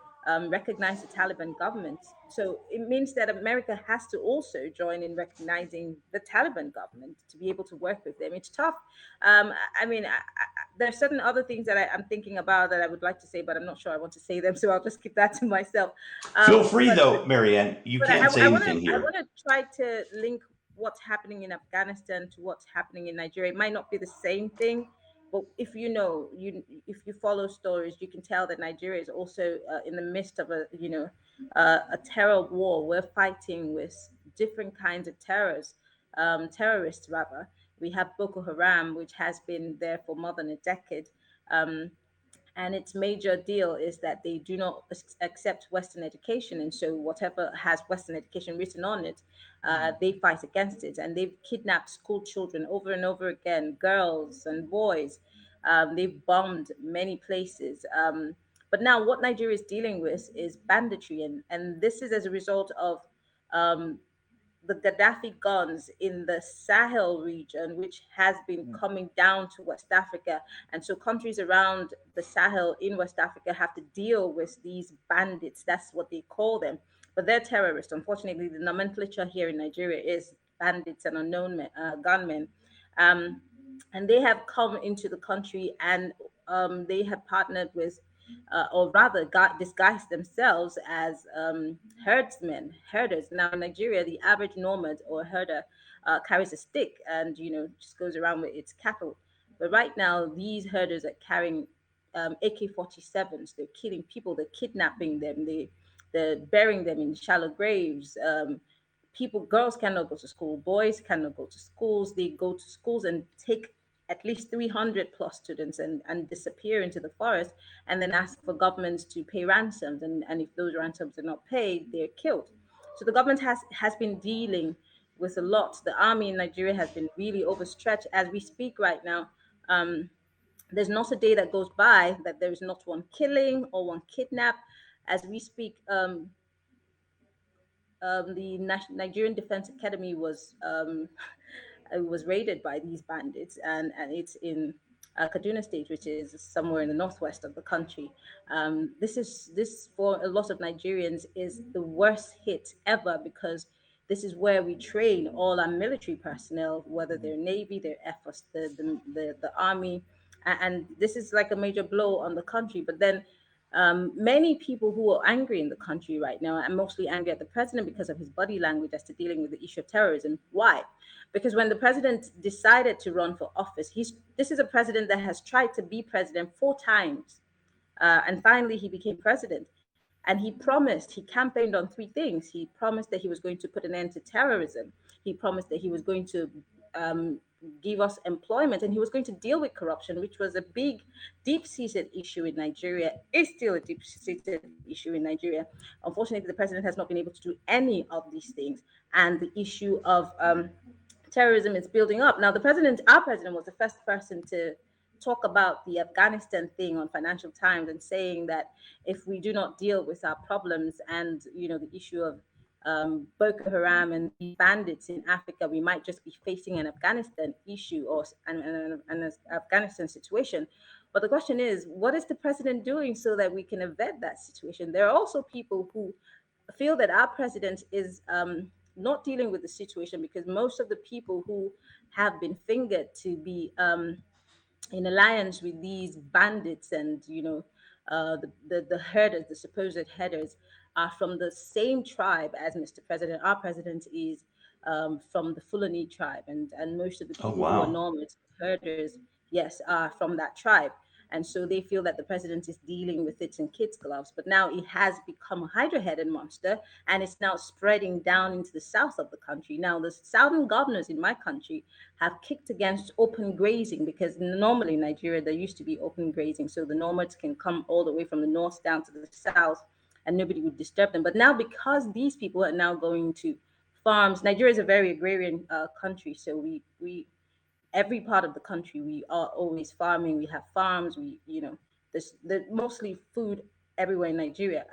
recognize the Taliban government. So it means that America has to also join in recognizing the Taliban government to be able to work with them. It's tough. I mean, there's certain other things that I'm thinking about that I would like to say, but I'm not sure I want to say them, so I'll just keep that to myself. Feel free, But though, Marianne. You but can say I want to anything here. try to link what's happening in Afghanistan to what's happening in Nigeria. It might not be the same thing, but if you know, if you follow stories, you can tell that Nigeria is also in the midst of a terror war. We're fighting with different kinds of terrorists rather. We have Boko Haram, which has been there for more than a decade. Um, and its major deal is that they do not accept Western education, and so whatever has Western education written on it, they fight against it, and they've kidnapped school children over and over again, girls and boys. They've bombed many places. But now, what Nigeria is dealing with is banditry, and this is as a result of um, the Gaddafi guns in the Sahel region, which has been coming down to West Africa. And so countries around the Sahel in West Africa have to deal with these bandits. That's what they call them. But they're terrorists. Unfortunately, the nomenclature here in Nigeria is bandits and unknown gunmen. Um, and they have come into the country, and they have partnered with or rather disguised themselves as herders. Now in Nigeria, the average nomad or herder carries a stick and just goes around with its cattle. But right now, these herders are carrying AK-47s. They're killing people. They're kidnapping them. They're burying them in shallow graves. Girls cannot go to school. Boys cannot go to schools. They go to schools and take at least 300 plus students and disappear into the forest and then ask for governments to pay ransoms. And if those ransoms are not paid, they're killed. So the government has been dealing with a lot. The army in Nigeria has been really overstretched. As we speak right now, there's not a day that goes by that there is not one killing or one kidnap. As we speak, the Nigerian Defense Academy was raided by these bandits, and it's in Kaduna State, which is somewhere in the northwest of the country. This for a lot of Nigerians is the worst hit ever, because this is where we train all our military personnel, whether they're Navy, they're Air Force, the Army, and this is like a major blow on the country. But then many people who are angry in the country right now are mostly angry at the president because of his body language as to dealing with the issue of terrorism. Why? Because when the president decided to run for office, this is a president that has tried to be president 4 times, and finally he became president. And he campaigned on 3 things. He promised that he was going to put an end to terrorism. He promised that he was going to give us employment, and he was going to deal with corruption, which was a big, deep-seated issue in Nigeria, is still a deep-seated issue in Nigeria. Unfortunately, the president has not been able to do any of these things, and the issue of terrorism is building up. Now, our president was the first person to talk about the Afghanistan thing on Financial Times, and saying that if we do not deal with our problems and the issue of Boko Haram and the bandits in Africa, we might just be facing an Afghanistan issue or an Afghanistan situation. But the question is, what is the president doing so that we can avert that situation? There are also people who feel that our president is not dealing with the situation, because most of the people who have been fingered to be in alliance with these bandits and the herders, the supposed herders, are from the same tribe as Mr. President. Our president is from the Fulani tribe, and most of the Oh, people who are wow. nomads, herders, yes, are from that tribe. And so they feel that the president is dealing with it in kids' gloves. But now it has become a hydra-headed monster, and it's now spreading down into the south of the country. Now, the southern governors in my country have kicked against open grazing, because normally in Nigeria there used to be open grazing, so the nomads can come all the way from the north down to the south and nobody would disturb them. But now, because these people are now going to farms, Nigeria is a very agrarian country, so we every part of the country we are always farming. We have farms. There's mostly food everywhere in Nigeria.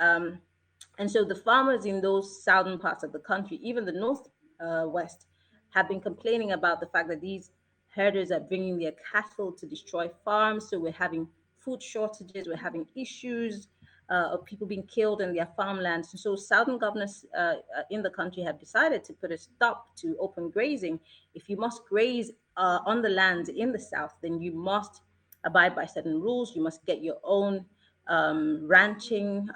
And so the farmers in those southern parts of the country, even the north west, have been complaining about the fact that these herders are bringing their cattle to destroy farms. So we're having food shortages, we're having issues of people being killed in their farmlands. And so southern governors in the country have decided to put a stop to open grazing. If you must graze on the land in the south, then you must abide by certain rules. You must get your own ranching,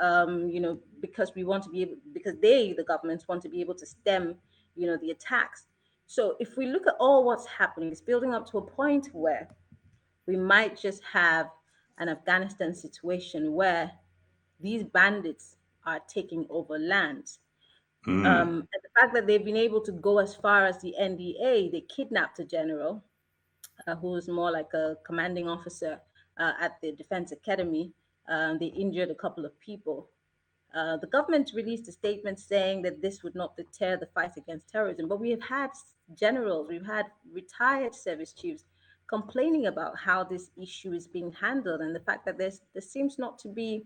because we want to be able, because the governments want to be able to stem, the attacks. So if we look at all what's happening, it's building up to a point where we might just have an Afghanistan situation where these bandits are taking over lands. Mm. And the fact that they've been able to go as far as the NDA, they kidnapped a general who was more like a commanding officer at the Defense Academy. They injured a couple of people. The government released a statement saying that this would not deter the fight against terrorism. But we have had generals, we've had retired service chiefs complaining about how this issue is being handled and the fact that there seems not to be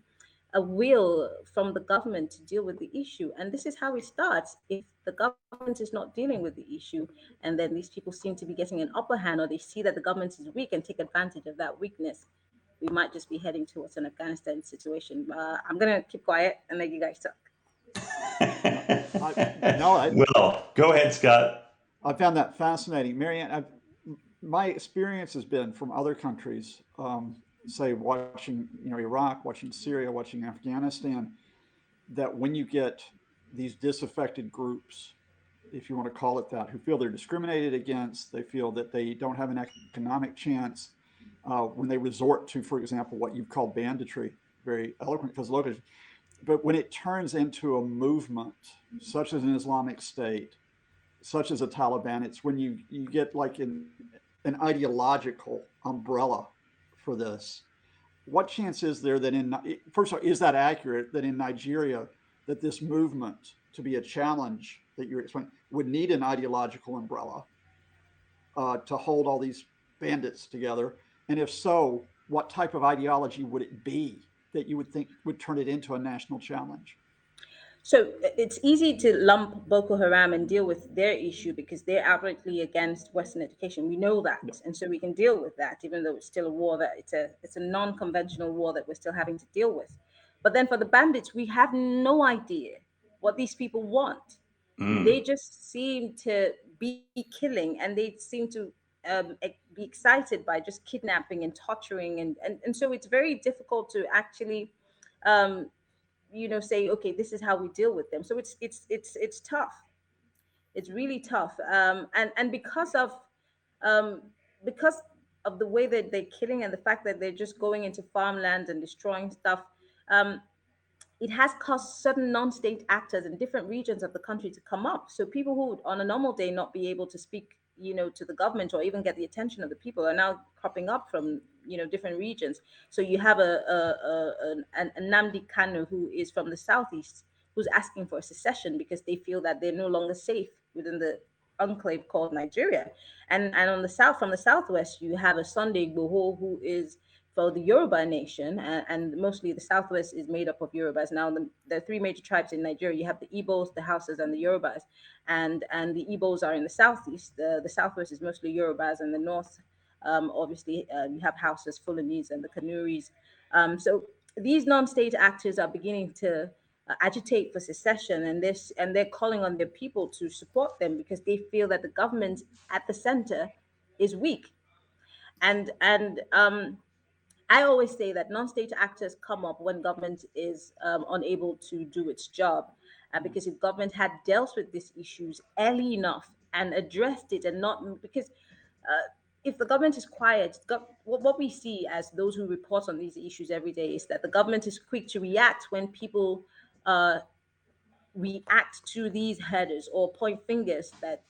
a will from the government to deal with the issue. And this is how it starts. If the government is not dealing with the issue, and then these people seem to be getting an upper hand, or they see that the government is weak and take advantage of that weakness, we might just be heading towards an Afghanistan situation. I'm going to keep quiet and let you guys talk. Well, go ahead, Scott. I found that fascinating. Marianne, my experience has been from other countries, say watching Iraq, watching Syria, watching Afghanistan, that when you get these disaffected groups, if you want to call it that, who feel they're discriminated against, they feel that they don't have an economic chance, when they resort to, for example, what you've called banditry, very eloquent because local, but when it turns into a movement, such as an Islamic State, such as a Taliban, it's when you get like an ideological umbrella for this. What chance is there that first of all, is that accurate that in Nigeria, that this movement to be a challenge that you're explaining would need an ideological umbrella to hold all these bandits together? And if so, what type of ideology would it be that you would think would turn it into a national challenge? So it's easy to lump Boko Haram and deal with their issue because they're outrightly against Western education. We know that, Yeah. and so we can deal with that, even though it's still a war that it's a non-conventional war that we're still having to deal with. But then for the bandits, we have no idea what these people want. They Mm. just seem to be killing, and they seem to be excited by just kidnapping and torturing, and so it's very difficult to actually um, say, okay, this is how we deal with them. So it's tough. It's really tough. And um, because of the way that they're killing and the fact that they're just going into farmlands and destroying stuff, um, it has caused certain non-state actors in different regions of the country to come up. So people who would on a normal day not be able to speak, to the government or even get the attention of the people are now cropping up from, different regions. So you have a Namdi Kanu who is from the southeast who's asking for a secession because they feel that they're no longer safe within the enclave called Nigeria. And on the south, from the southwest, you have a Sunday Igboho who is for the Yoruba nation, and mostly the southwest is made up of Yorubas. Now, there are three major tribes in Nigeria. You have the Igbos, the Hausas, and the Yorubas. And the Igbos are in the southeast. The southwest is mostly Yorubas, and the north, obviously, you have Hausas, Fulanese, and the Kanuris. So these non-state actors are beginning to agitate for secession, and they're calling on their people to support them because they feel that the government at the center is weak. And I always say that non-state actors come up when government is unable to do its job, because if government had dealt with these issues early enough and addressed it, and not because if the government is quiet, what we see as those who report on these issues every day is that the government is quick to react when people uh, react to these herders or point fingers that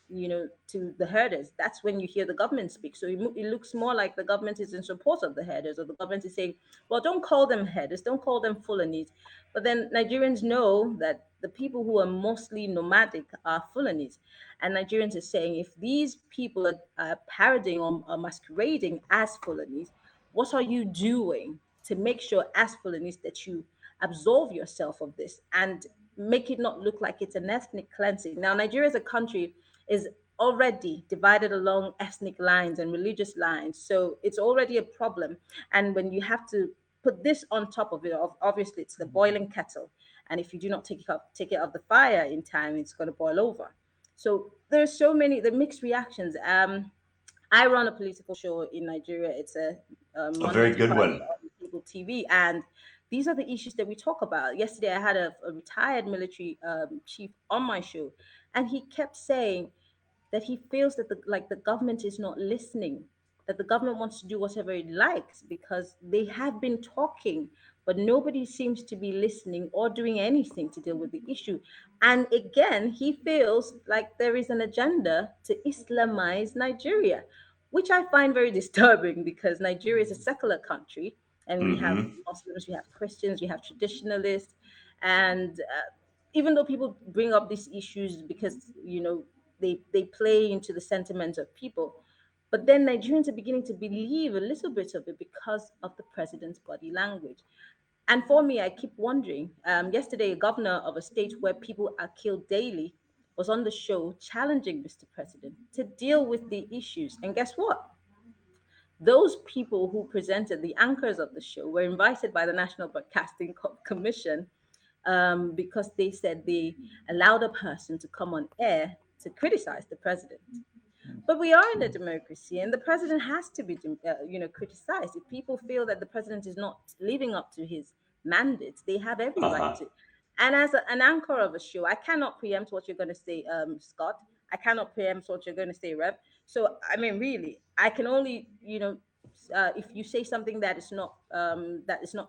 to the herders. That's when you hear the government speak. So it looks more like the government is in support of the herders, or the government is saying, well, don't call them herders, don't call them Fulanis. But then Nigerians know that the people who are mostly nomadic are Fulanis, and Nigerians are saying, if these people are parodying or masquerading as Fulanis, what are you doing to make sure as Fulanis that you absolve yourself of this? And make it not look like it's an ethnic cleansing. Now, Nigeria as a country is already divided along ethnic lines and religious lines, so it's already a problem. And when you have to put this on top of it, obviously it's the boiling kettle, and if you do not take it off the fire in time, it's going to boil over. So there's so many the mixed reactions. I run a political show in Nigeria. It's A Monday very to good Friday one. on cable TV, and these are the issues that we talk about. Yesterday, I had a retired military chief on my show, and he kept saying that he feels that the government is not listening, that the government wants to do whatever it likes because they have been talking, but nobody seems to be listening or doing anything to deal with the issue. And again, he feels like there is an agenda to Islamize Nigeria, which I find very disturbing because Nigeria is a secular country and we have Hmm. Muslims, we have Christians, we have traditionalists, and even though people bring up these issues because they play into the sentiment of people, but then Nigerians are beginning to believe a little bit of it because of the president's body language. And for me, I keep wondering. Yesterday, a governor of a state where people are killed daily was on the show challenging Mr. President to deal with the issues. And guess what? Those people who presented, the anchors of the show, were invited by the National Broadcasting Commission because they said they allowed a person to come on air to criticize the president. But we are in a democracy, and the president has to be, criticized. If people feel that the president is not living up to his mandates, they have every right Uh-huh. to. And as an anchor of a show, I cannot preempt what you're going to say, Scott. I cannot preempt what you're going to say, Rev. So, I mean, really, I can only, if you say something that is not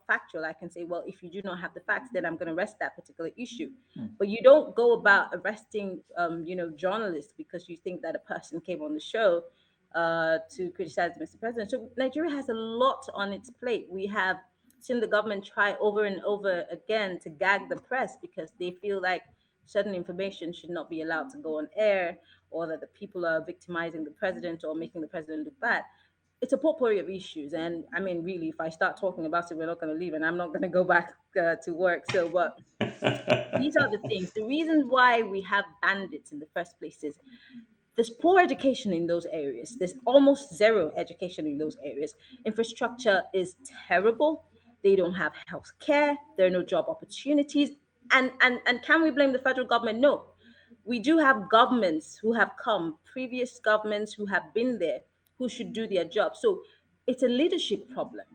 factual, I can say, well, if you do not have the facts, then I'm going to arrest that particular issue. But you don't go about arresting, journalists because you think that a person came on the show to criticize Mr. President. So Nigeria has a lot on its plate. We have seen the government try over and over again to gag the press because they feel like certain information should not be allowed to go on air, or that the people are victimizing the president or making the president look bad. It's a potpourri of issues, and I mean, really, if I start talking about it, we're not going to leave, and I'm not going to go back to work. So, but these are the things. The reasons why we have bandits in the first place is there's poor education in those areas. There's almost zero education in those areas. Infrastructure is terrible. They don't have health care. There are no job opportunities. And can we blame the federal government? No. We do have governments who have come, previous governments who have been there, who should do their job. So it's a leadership problem.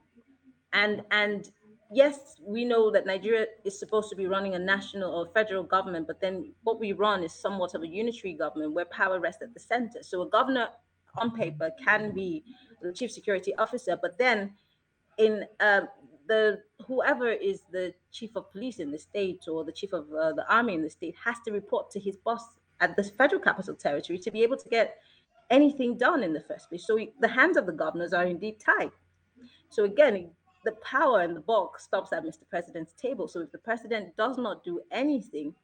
And yes, we know that Nigeria is supposed to be running a national or federal government, but then what we run is somewhat of a unitary government where power rests at the center. So a governor on paper can be the chief security officer, but then in the whoever is the chief of police in the state or the chief of the army in the state has to report to his boss at the federal capital territory to be able to get anything done in the first place. So the hands of the governors are indeed tied. So again, the power and the bulk stops at Mr. President's table. So if the president does not do anything,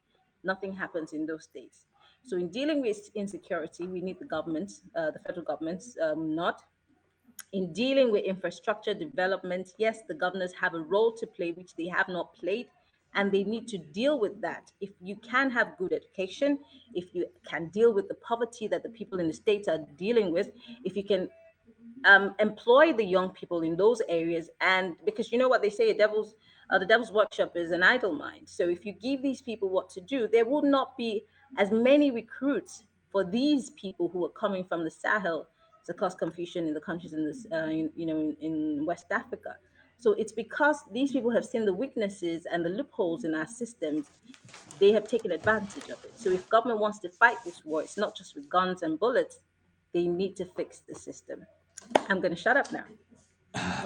nothing happens in those states. So in dealing with insecurity, we need the government, the federal government's nod. In dealing with infrastructure development, yes, the governors have a role to play, which they have not played, and they need to deal with that. If you can have good education, if you can deal with the poverty that the people in the states are dealing with, if you can employ the young people in those areas, and because you know what they say, the devil's workshop is an idle mind. So if you give these people what to do, there will not be as many recruits for these people who are coming from the Sahel to cause confusion in the countries in this in West Africa. So it's because these people have seen the weaknesses and the loopholes in our systems. They have taken advantage of it. So if government wants to fight this war, it's not just with guns and bullets. They need to fix the system. I'm going to shut up now.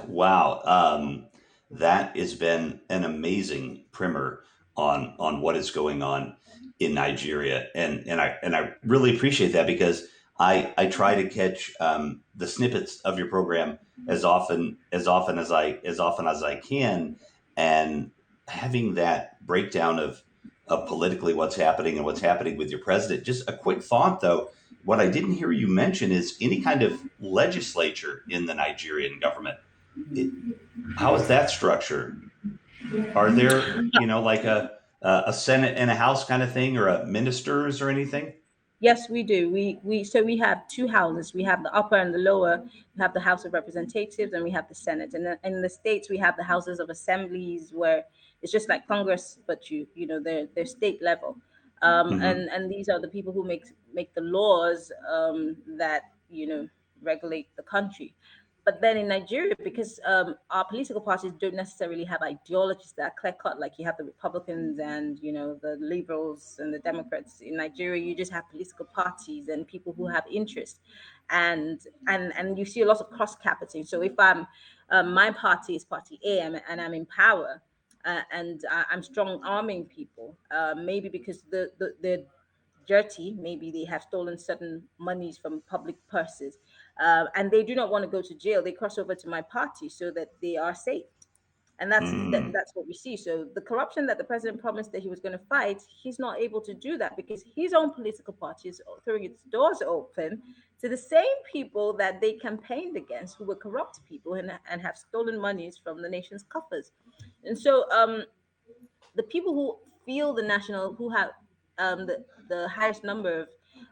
Wow. That has been an amazing primer on what is going on in Nigeria, and I really appreciate that because I try to catch the snippets of your program as often as I can, and having that breakdown of politically what's happening and what's happening with your president. Just a quick thought though, what I didn't hear you mention is any kind of legislature in the Nigerian government. It, how is that structured? Are there, like a Senate and a House kind of thing, or a ministers or anything? Yes, we do. We have two houses. We have the upper and the lower. We have the House of Representatives and we have the Senate. And in the states, we have the houses of assemblies where it's just like Congress, but they're state level. Hmm. And these are the people who make the laws that regulate the country. But then in Nigeria, because our political parties don't necessarily have ideologies that are clear cut, like you have the Republicans and the liberals and the Democrats in Nigeria, you just have political parties and people who have interest, and you see a lot of cross capiting. So if my party is Party A, and I'm in power, and I'm strong arming people, maybe because the dirty, maybe they have stolen certain monies from public purses, and they do not want to go to jail. They cross over to my party so that they are safe, and that's what we see. So the corruption that the president promised that he was going to fight, he's not able to do that because his own political party is throwing its doors open to the same people that they campaigned against, who were corrupt people and have stolen monies from the nation's coffers. And so the people who feel the national, who have the highest number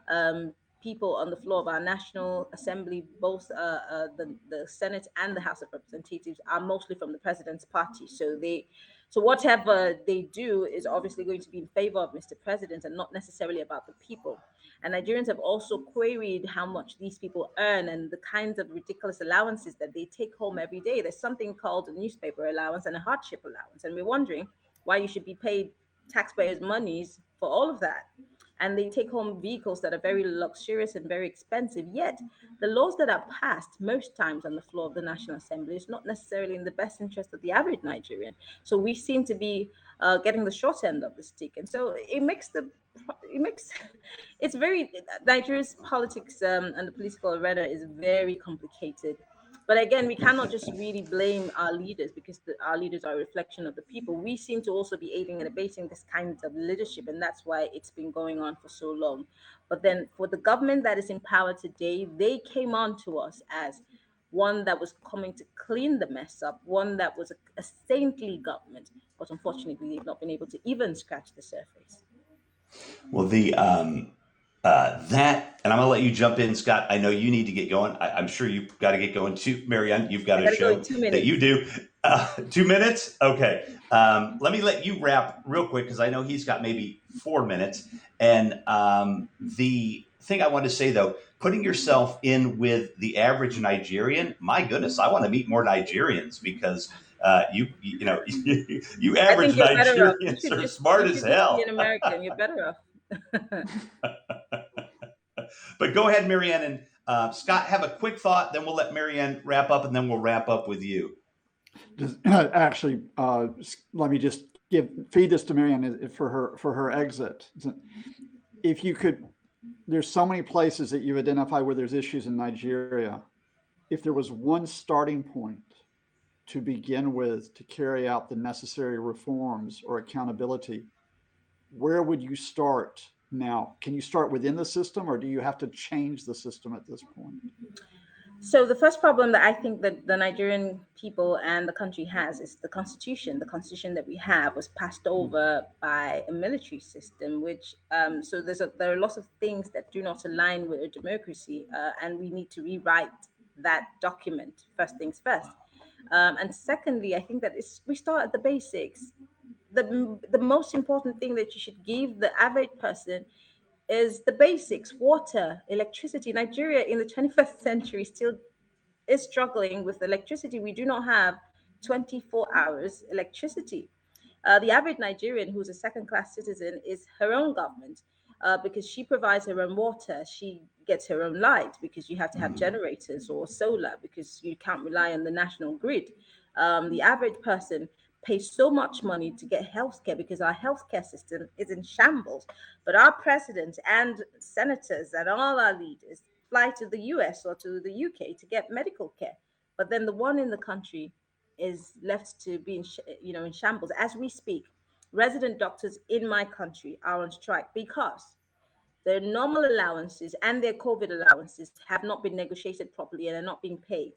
of people on the floor of our National Assembly, both the Senate and the House of Representatives, are mostly from the president's party. So whatever they do is obviously going to be in favor of Mr. President and not necessarily about the people. And Nigerians have also queried how much these people earn and the kinds of ridiculous allowances that they take home every day. There's something called a newspaper allowance and a hardship allowance, and we're wondering why you should be paid taxpayers' monies for all of that. And they take home vehicles that are very luxurious and very expensive. Yet, the laws that are passed most times on the floor of the National Assembly is not necessarily in the best interest of the average Nigerian. So we seem to be getting the short end of the stick, and so it makes it's very Nigeria's politics and the political arena is very complicated. But again, we cannot just really blame our leaders because our leaders are a reflection of the people. We seem to also be aiding and abetting this kind of leadership, and that's why it's been going on for so long. But then for the government that is in power today, they came on to us as one that was coming to clean the mess up, one that was a saintly government. But unfortunately, they've not been able to even scratch the surface. Well, that, and I'm gonna let you jump in, Scott. I know you need to get going. I'm sure you've got to get going too, Marianne. You've got I a got to go in show two that you minutes. do. 2 minutes, okay. Let me let you wrap real quick because I know he's got maybe 4 minutes. And the thing I wanted to say though, putting yourself in with the average Nigerian, my goodness, I want to meet more Nigerians because you know you I think average you're better off. Nigerians are smart You as should just be hell. an American. You're better off. But go ahead, Marianne, and Scott, have a quick thought. Then we'll let Marianne wrap up, and then we'll wrap up with you. Actually, let me just feed this to Marianne for her exit. If you could, there's so many places that you identify where there's issues in Nigeria. If there was one starting point to begin with to carry out the necessary reforms or accountability, where would you start now? Can you start within the system, or do you have to change the system at this point? So the first problem that I think that the Nigerian people and the country has is the constitution. The constitution that we have was passed over by a military system, which so there are lots of things that do not align with a democracy, and we need to rewrite that document. First things first, and secondly, I think that we start at the basics. The most important thing that you should give the average person is the basics: water, electricity. Nigeria in the 21st century still is struggling with electricity. We do not have 24 hours electricity. The average Nigerian who's a second class citizen is her own government, because she provides her own water. She gets her own light because you have to have generators or solar because you can't rely on the national grid. The average person pays so much money to get healthcare because our healthcare system is in shambles. But our president and senators and all our leaders fly to the US or to the UK to get medical care. But then the one in the country is left to be in shambles as we speak. Resident doctors in my country are on strike because their normal allowances and their COVID allowances have not been negotiated properly and are not being paid.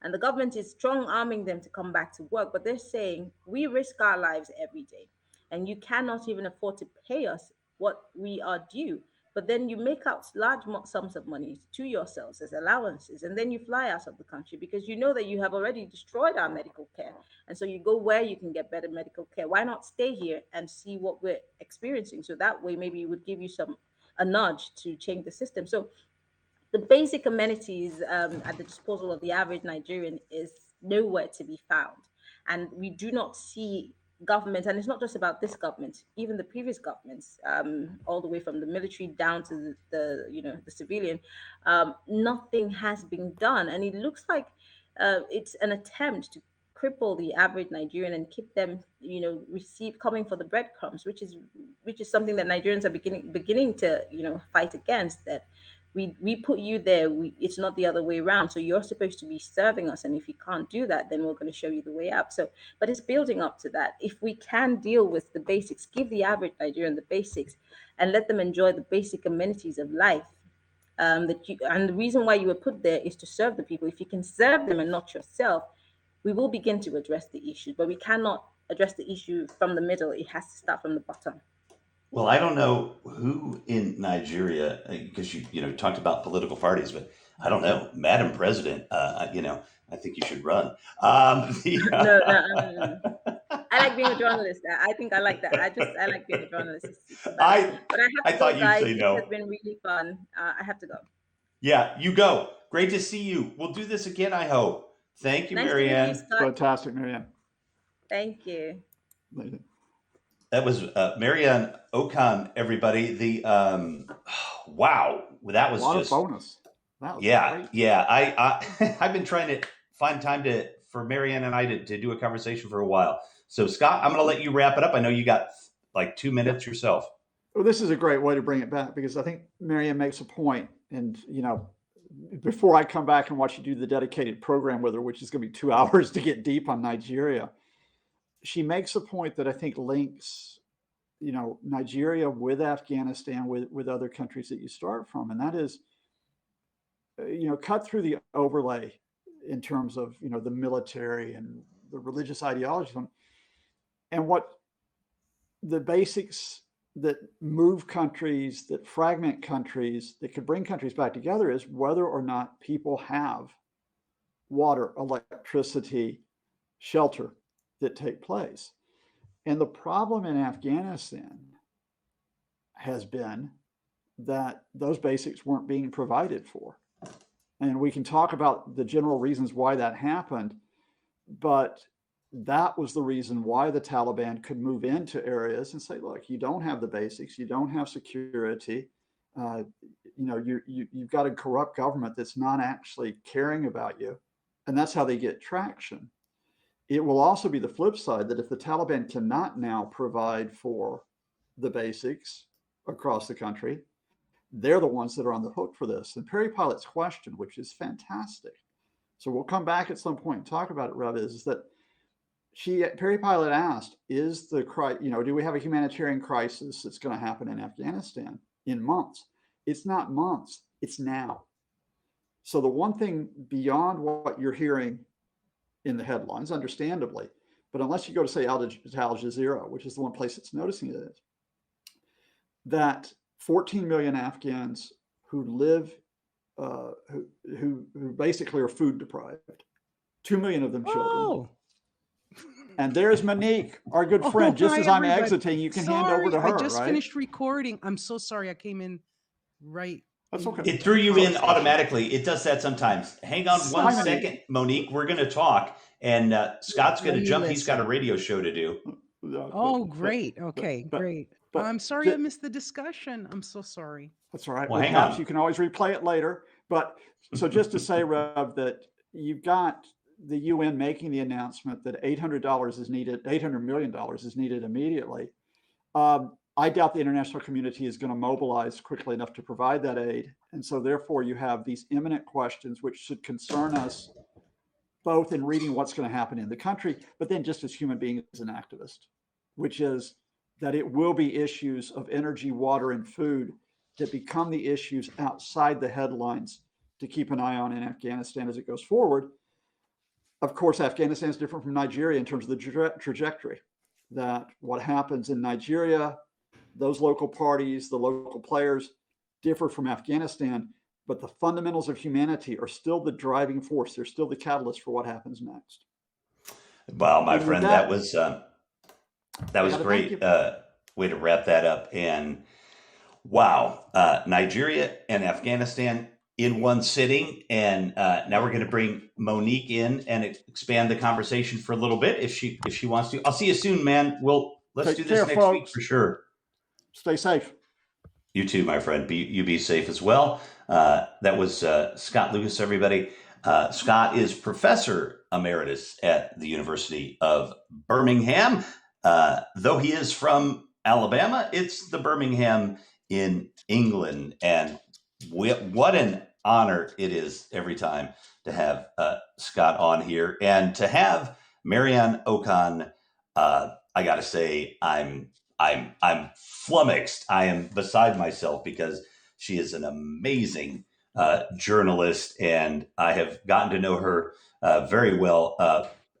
And the government is strong arming them to come back to work, but they're saying we risk our lives every day. and you cannot even afford to pay us what we are due. But then you make out large sums of money to yourselves as allowances, and then you fly out of the country because you know that you have already destroyed our medical care. And so you go where you can get better medical care. Why not stay here and see what we're experiencing? So that way, maybe it would give you a nudge to change the system. So the basic amenities at the disposal of the average Nigerian is nowhere to be found. And we do not see government, and it's not just about this government, even the previous governments, all the way from the military down to the civilian, nothing has been done. And it looks like it's an attempt to cripple the average Nigerian and keep them, coming for the breadcrumbs, which is something that Nigerians are beginning to, fight against. That we put you there. It's not the other way around. So you're supposed to be serving us, and if you can't do that, then we're going to show you the way out. So, but it's building up to that. If we can deal with the basics, give the average Nigerian the basics, and let them enjoy the basic amenities of life. And the reason why you were put there is to serve the people. If you can serve them and not yourself, we will begin to address the issue. But we cannot address the issue from the middle. It has to start from the bottom. Well, I don't know who in Nigeria, because you talked about political parties, but I don't know, Madam President. I think you should run. No, I like being a journalist. I think I like that. I like being a journalist. But I have to I thought go, you'd guys. say no. It has been really fun. I have to go. Yeah, you go. Great to see you. We'll do this again, I hope. Thank you, Nice to meet you, Marianne. Scott. Fantastic, Marianne. Thank you. That was Marianne Okan, everybody. The wow, that was a lot just of bonus. That was great. Yeah. I've been trying to find time for Marianne and I to do a conversation for a while. So Scott, I'm going to let you wrap it up. I know you got like 2 minutes yourself. Well, this is a great way to bring it back, because I think Marianne makes a point, and before I come back and watch you do the dedicated program with her, which is going to be 2 hours to get deep on Nigeria, she makes a point that I think links, Nigeria with Afghanistan, with other countries that you start from. And that is, cut through the overlay in terms of, the military and the religious ideology, and what the basics that move countries, that fragment countries, that could bring countries back together is whether or not people have water, electricity, shelter that take place. And the problem in Afghanistan has been that those basics weren't being provided for. And we can talk about the general reasons why that happened, but that was the reason why the Taliban could move into areas and say, look, you don't have the basics, you don't have security, you've got a corrupt government that's not actually caring about you. And that's how they get traction. It will also be the flip side that if the Taliban cannot now provide for the basics across the country, they're the ones that are on the hook for this. And Perry Pilot's question, which is fantastic, so we'll come back at some point and talk about it, Rev, is that Perry Pilot asked, do we have a humanitarian crisis that's going to happen in Afghanistan in months? It's not months, it's now. So the one thing beyond what you're hearing in the headlines, understandably, but unless you go to, say, Al Jazeera, which is the one place that's noticing it, that 14 million Afghans who live, who basically are food deprived, 2 million of them children. Oh. And there's Monique, our good friend. Just as I'm exiting, you can hand over to her. I just right? finished recording. I'm so sorry. I came in right. That's okay. It threw you in automatically. It does that sometimes. Hang on one second, Monique. We're going to talk. And Scott's going to jump. He's got a radio show to do. Oh, great. Okay, great. But I'm sorry I missed the discussion. I'm so sorry. That's all right. Well, hang on. You can always replay it later. But so just to say, Rev, that you've got the UN making the announcement that $800 is needed, $800 million is needed immediately. I doubt the international community is going to mobilize quickly enough to provide that aid. And so therefore you have these imminent questions which should concern us both in reading what's going to happen in the country, but then just as human beings and activists, which is that it will be issues of energy, water, and food that become the issues outside the headlines to keep an eye on in Afghanistan as it goes forward. Of course, Afghanistan is different from Nigeria in terms of the trajectory. that what happens in Nigeria, those local parties, the local players differ from Afghanistan, but the fundamentals of humanity are still the driving force. They're still the catalyst for what happens next. Well, my friend, that was Thank great. you. Way to wrap that up. And wow, Nigeria and Afghanistan in one sitting. And now we're going to bring Monique in and expand the conversation for a little bit if she wants to. I'll see you soon, man. Let's do this next week for sure. Stay safe. You too, my friend. You be safe as well. That was Scott Lucas, everybody. Scott is professor emeritus at the University of Birmingham. Though he is from Alabama, it's the Birmingham in England. And what an honor it is every time to have Scott on here. And to have Marianne Okan, I got to say, I'm flummoxed. I am beside myself because she is an amazing journalist, and I have gotten to know her very well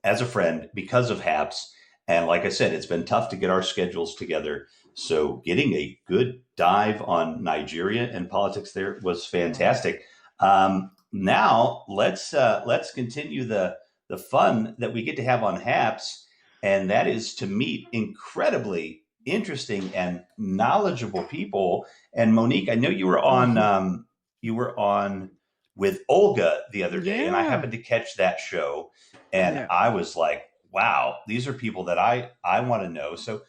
as a friend because of HAPS. And like I said, it's been tough to get our schedules together. So getting a good dive on Nigeria and politics there was fantastic. Now let's continue the fun that we get to have on HAPS, and that is to meet incredibly interesting and knowledgeable people. And Monique, I know you were on with Olga the other day, and I happened to catch that show, and I was like, wow, these are people that I want to know. So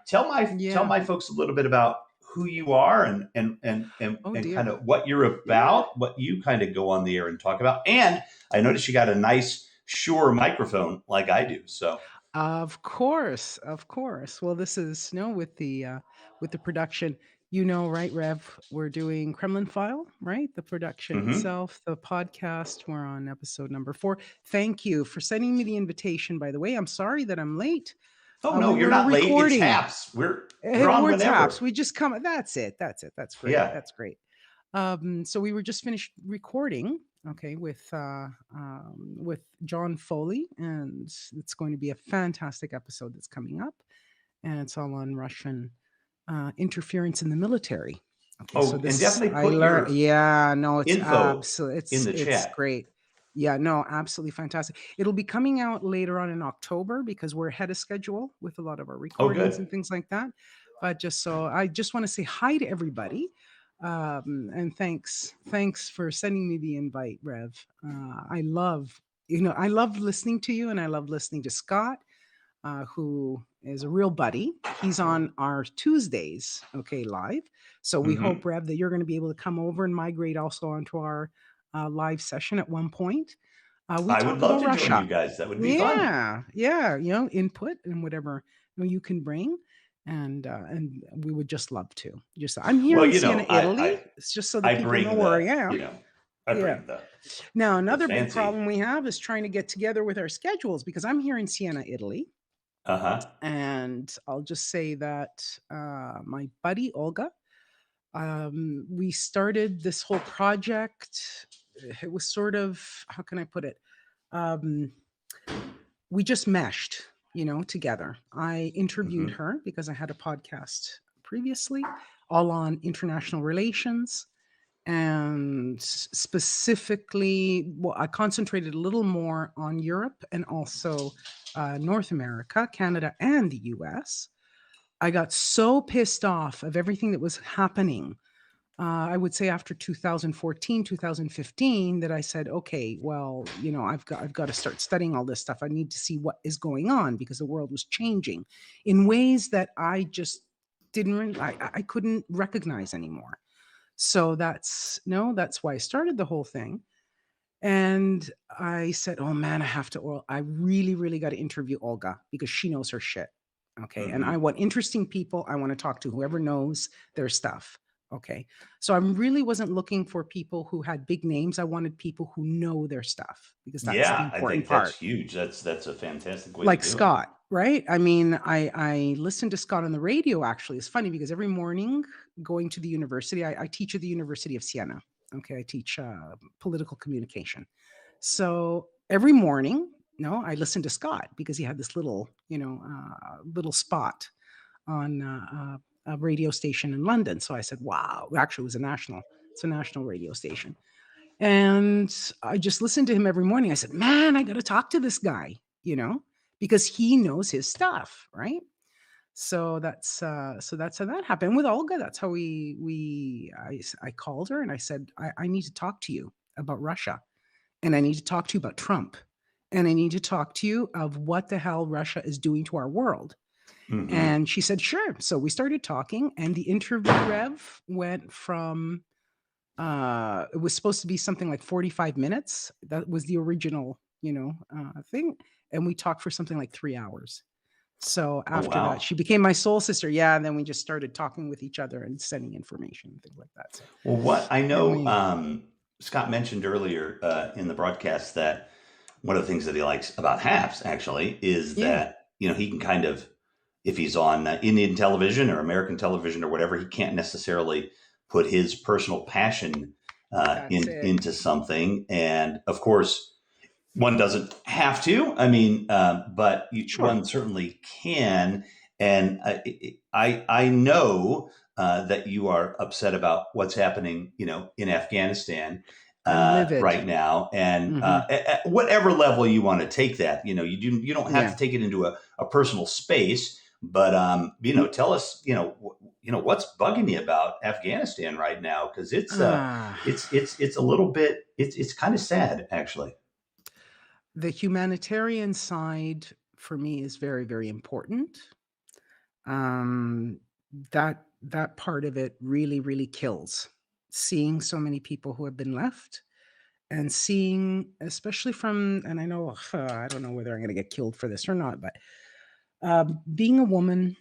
tell my folks a little bit about who you are and kind of what you're about, what you kind of go on the air and talk about. And I noticed you got a nice Shure microphone like I do. So of course. Well, this is with the production, right, Rev? We're doing Kremlin File, right? The production itself, the podcast. We're on episode number 4. Thank you for sending me the invitation. By the way, I'm sorry that I'm late. Oh no, you're not late. It's HAPS. We're on whenever. HAPS. We just come. That's it. That's great. Yeah. That's great. So we were just finished recording. Okay, with John Foley, and it's going to be a fantastic episode that's coming up, and it's all on Russian interference in the military. Okay, so this, and definitely put your it's info absolutely in the chat. It's great. Yeah, no, absolutely fantastic. It'll be coming out later on in October because we're ahead of schedule with a lot of our recordings and things like that. But I just want to say hi to everybody. And thanks for sending me the invite, Rev. I love listening to you, and I love listening to Scott, who is a real buddy. He's on our Tuesdays, live. So we hope, Rev, that you're going to be able to come over and migrate also onto our live session at one point. I would love to join you guys. That would be fun. Yeah, input and whatever you can bring. And we would just love to. I'm here in Siena, Italy. It's just so that people know where I am. I bring that. Now, another big problem we have is trying to get together with our schedules because I'm here in Siena, Italy. And I'll just say that my buddy Olga, we started this whole project. It was sort of, how can I put it? We just meshed, together. I interviewed her because I had a podcast previously, all on international relations. And specifically, I concentrated a little more on Europe and also North America, Canada, and the US. I got so pissed off of everything that was happening. I would say after 2014, 2015, that I said, okay, well, I've got to start studying all this stuff. I need to see what is going on because the world was changing in ways that I just I couldn't recognize anymore. So that's why I started the whole thing. And I said, oh man, I really, really got to interview Olga because she knows her shit. Okay. And I want interesting people. I want to talk to whoever knows their stuff. Okay. So I really wasn't looking for people who had big names. I wanted people who know their stuff because that's the important part. That's huge. That's a fantastic way like to do Scott, it. Right? I mean, I listened to Scott on the radio, actually. It's funny because every morning going to the university, I teach at the University of Siena. Okay. I teach political communication. So every morning No, I listened to Scott because he had this little, little spot on a radio station in London. So I said, wow, actually it was it's a national radio station. And I just listened to him every morning. I said, man, I got to talk to this guy, because he knows his stuff. Right. So that's how that happened with Olga. That's how I called her and I said, I need to talk to you about Russia, and I need to talk to you about Trump, and I need to talk to you of what the hell Russia is doing to our world. Mm-hmm. And she said, sure. So we started talking, and the interview, Rev, went from, it was supposed to be something like 45 minutes. That was the original, thing. And we talked for something like 3 hours. So after wow. that, she became my soul sister. Yeah. And then we just started talking with each other and sending information and things like that. So, Well, what I know, Scott mentioned earlier in the broadcast that one of the things that he likes about Haps actually is that, he can kind of, if he's on Indian television or American television or whatever, he can't necessarily put his personal passion into something. And of course, one doesn't have to. I mean, but Sure. one certainly can. And I know that you are upset about what's happening, in Afghanistan right now, and at whatever level you want to take that, you don't have to take it into a personal space. But tell us, what's bugging you about Afghanistan right now, because it's a little bit, it's kind of sad actually. The humanitarian side for me is very, very important. That part of it really, really kills. Seeing so many people who have been left, and seeing, especially and I know, I don't know whether I'm going to get killed for this or not, but being a woman,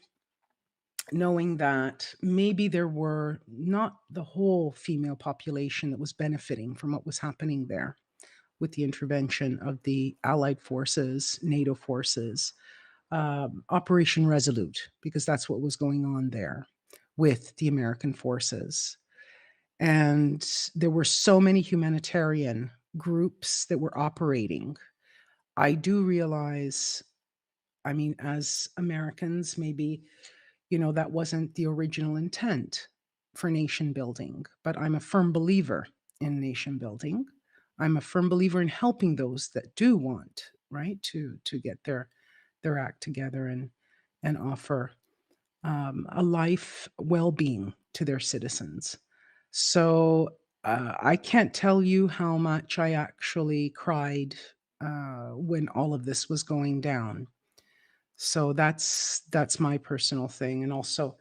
knowing that maybe there were not the whole female population that was benefiting from what was happening there with the intervention of the Allied forces, NATO forces, Operation Resolute, because that's what was going on there with the American forces. And there were so many humanitarian groups that were operating. I do realize, as Americans, maybe, that wasn't the original intent for nation building, but I'm a firm believer in nation building. I'm a firm believer in helping those that do want, right, to get their act together and offer a life well-being to their citizens. So I can't tell you how much I actually cried when all of this was going down. So that's my personal thing. And also,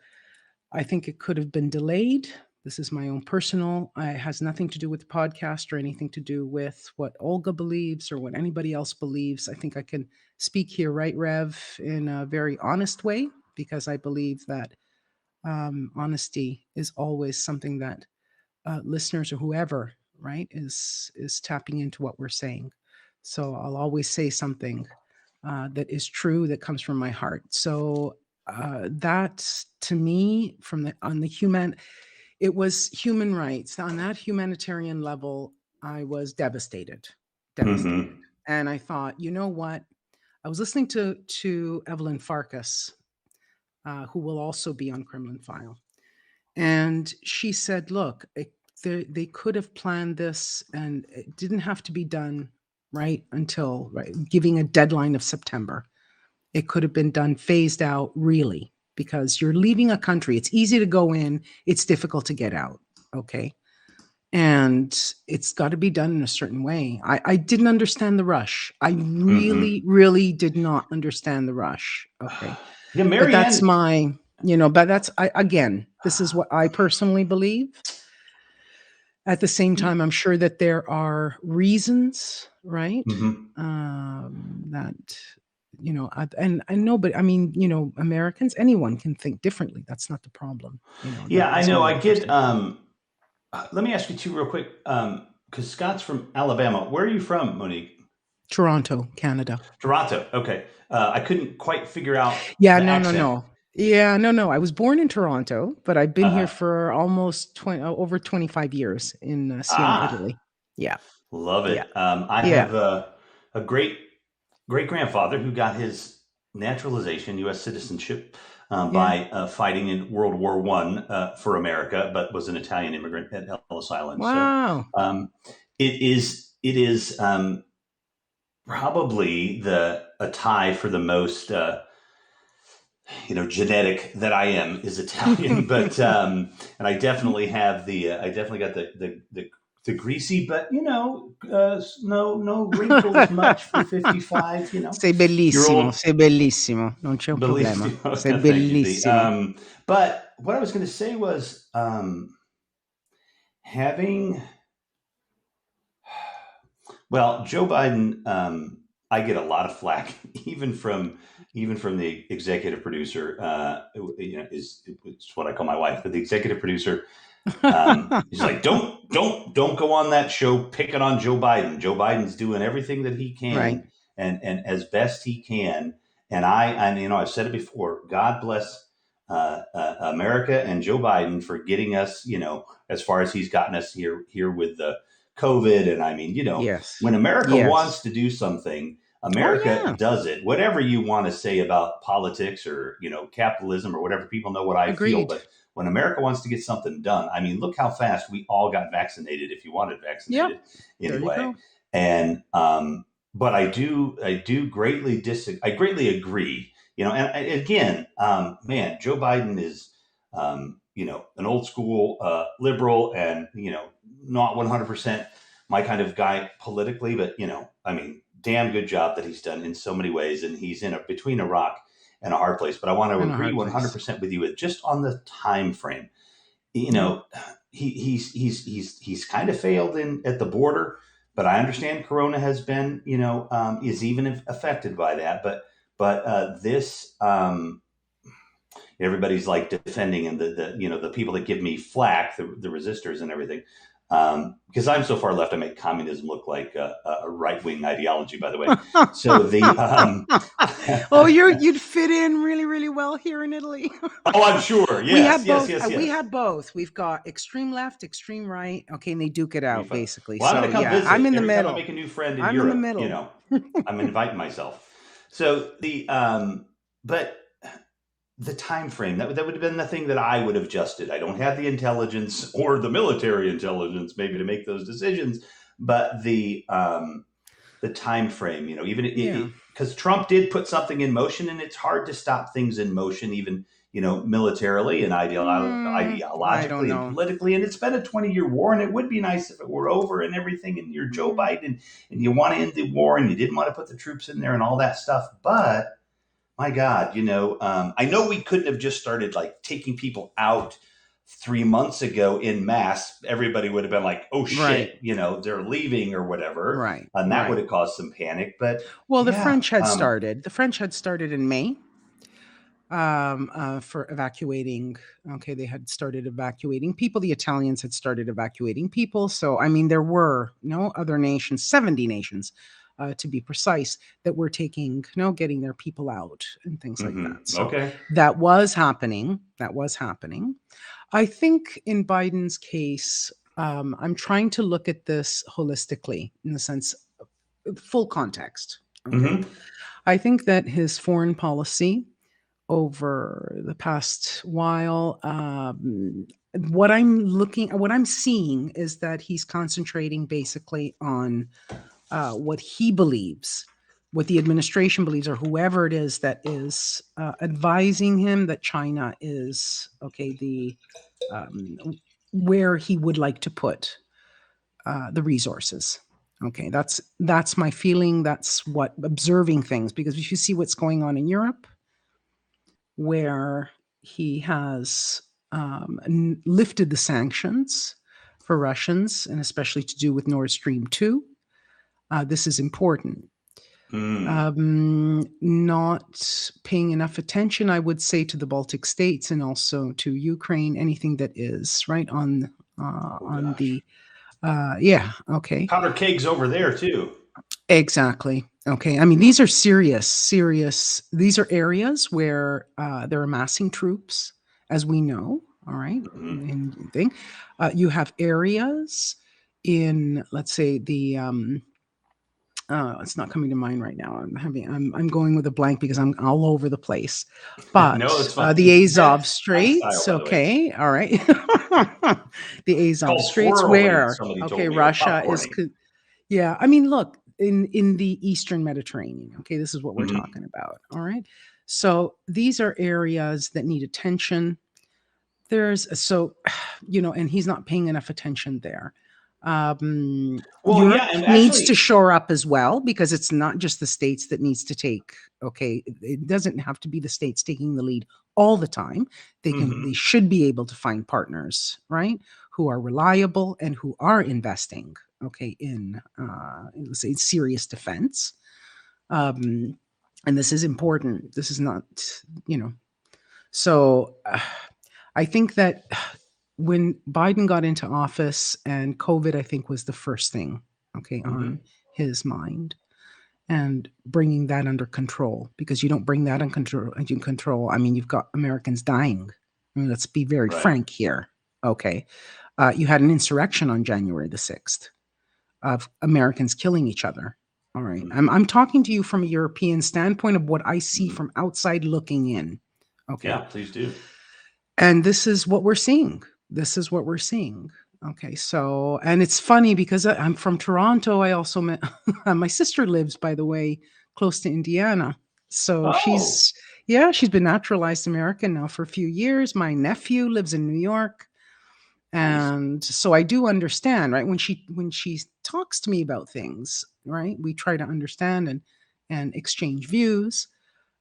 I think it could have been delayed. This is my own personal. It has nothing to do with the podcast or anything to do with what Olga believes or what anybody else believes. I think I can speak here, right, Rev, in a very honest way, because I believe that honesty is always something that listeners or whoever, right, is tapping into what we're saying. So I'll always say something that is true, that comes from my heart. So that, to me, it was human rights. On that humanitarian level, I was devastated. Mm-hmm. And I thought, you know what? I was listening to Evelyn Farkas, who will also be on Kremlin File. And she said, look, they could have planned this, and it didn't have to be done until giving a deadline of September. It could have been done, phased out, really, because you're leaving a country. It's easy to go in. It's difficult to get out. Okay. And it's got to be done in a certain way. I didn't understand the rush. I really, really did not understand the rush. Okay. Yeah, but that's my, but that's, again, this is what I personally believe. At the same time, I'm sure that there are reasons, right? That, and nobody, Americans, anyone can think differently. That's not the problem. Yeah, I know. I get, let me ask you two real quick, because Scott's from Alabama. Where are you from, Monique? Toronto, Canada. Toronto. Okay. I couldn't quite figure out accent. No. Yeah, no. I was born in Toronto, but I've been here for almost over 25 years in Siena, Italy. Yeah. Love it. Yeah. I have a great great-grandfather who got his naturalization, U.S. citizenship, Yeah. by fighting in World War I for America, but was an Italian immigrant at Ellis Island. Wow. So it is probably a tie for the most genetic that I am is Italian, but and I definitely have I definitely got the greasy, but no wrinkles much for 55. Sei bellissimo, sei bellissimo, non c'è un problema. Bellissimo. Sei Thank you, bellissimo. but what I was going to say was having. Well, Joe Biden, I get a lot of flack, even from the executive producer. Is what I call my wife, but the executive producer. He's like, don't go on that show picking on Joe Biden. Joe Biden's doing everything that he can, Right. and as best he can. And I've said it before. God bless America and Joe Biden for getting us, as far as he's gotten us here with the COVID. And Yes. when America Yes. wants to do something, America does it. Whatever you want to say about politics or, capitalism or whatever, people know what I feel. Agreed. But when America wants to get something done, look how fast we all got vaccinated if you wanted vaccinated anyway. And, but I do greatly I greatly agree, and again, man, Joe Biden is, an old school liberal and, not 100% my kind of guy politically, but, damn good job that he's done in so many ways. And he's between a rock and a hard place. But I want to agree 100% with you just on the time frame. He's kind of failed at the border, but I understand Corona has been, is even affected by that. But this, everybody's like defending, and the people that give me flack, the resistors and everything. Because I'm so far left, I make communism look like a right-wing ideology, by the way. So you'd fit in really, really well here in Italy. Oh, I'm sure. Yes, yes. We had both. We've got extreme left, extreme right. Okay, and they duke it out, basically. Well, I'm going to come visit. I'm in the Every middle. time I make a new friend in I'm Europe, in the middle. I'm inviting myself. So but the time frame, that would have been the thing that I would have adjusted. I don't have the intelligence or the military intelligence maybe to make those decisions, but the time frame, even because Trump did put something in motion, and it's hard to stop things in motion, even militarily and ideologically and politically. And it's been a 20-year war, and it would be nice if it were over and everything. And you're Joe Biden, and you want to end the war, and you didn't want to put the troops in there and all that stuff, but. My God, I know we couldn't have just started like taking people out 3 months ago in mass. Everybody would have been like, oh shit, they're leaving or whatever. Right. And that would have caused some panic. But the French had started. The French had started in May for evacuating. Okay, they had started evacuating people. The Italians had started evacuating people. So, there were no other nations, 70 nations. To be precise, that were getting their people out and things like that. So that was happening. I think in Biden's case, I'm trying to look at this holistically in the sense of full context. Okay? I think that his foreign policy over the past while, what I'm seeing is that he's concentrating basically on what he believes, what the administration believes, or whoever it is that is advising him that China is where he would like to put the resources. Okay, that's my feeling. That's what observing things, because if you see what's going on in Europe, where he has lifted the sanctions for Russians, and especially to do with Nord Stream 2. This is important. Not paying enough attention, I would say, to the Baltic states and also to Ukraine. Anything that is right on the powder kegs over there too. Exactly. Okay. These are serious. These are areas where they're amassing troops, as we know. All right. You have areas in, let's say, the It's not coming to mind right now. I'm going with a blank because I'm all over the place. But No, it's fine. the Yeah, Azov it's Straits, style, by the way. okay, all right. The Azov Called Straits, swirling, where somebody told okay, me, or Russia is, popcorning. yeah. I mean, look, in the Eastern Mediterranean, okay, this is what we're Mhm. talking about. All right, so these are areas that need attention. There's so, and he's not paying enough attention there. Well, Europe yeah, and needs to actually, shore up as well, because it's not just the states that needs to take. Okay, it doesn't have to be the states taking the lead all the time. They mhm, should be able to find partners, right, who are reliable and who are investing, okay, in let's say serious defense. Um, and this is important. This is not, you know. So I think that when Biden got into office, and COVID, I think, was the first thing, okay, on mhm. his mind, and bringing that under control, because you don't bring that in control. I mean, you've got Americans dying. I mean, let's be very Right. frank here. Okay. You had an insurrection on January the 6th of Americans killing each other. All right. Mhm, I'm talking to you from a European standpoint of what I see mhm. from outside looking in. Yeah, Okay. please do. And this is what we're seeing. This is what we're seeing. Okay, so, and it's funny because I'm from Toronto. I also met my sister lives, by the way, close to Indiana. So Oh, she's been naturalized American now for a few years. My nephew lives in New York. nice. And so I do understand, right? When she talks to me about things, right? We try to understand and exchange views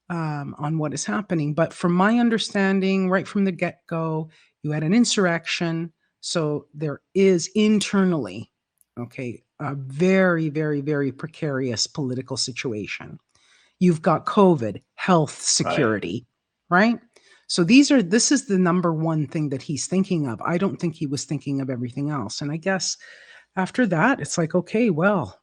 on what is happening. But from my understanding, right from the get go, you had an insurrection. So there is internally, okay, a very, very, very precarious political situation. You've got COVID, health, Right. security, right? So this is the number one thing that he's thinking of. I don't think he was thinking of everything else. And I guess after that, it's like, okay, well,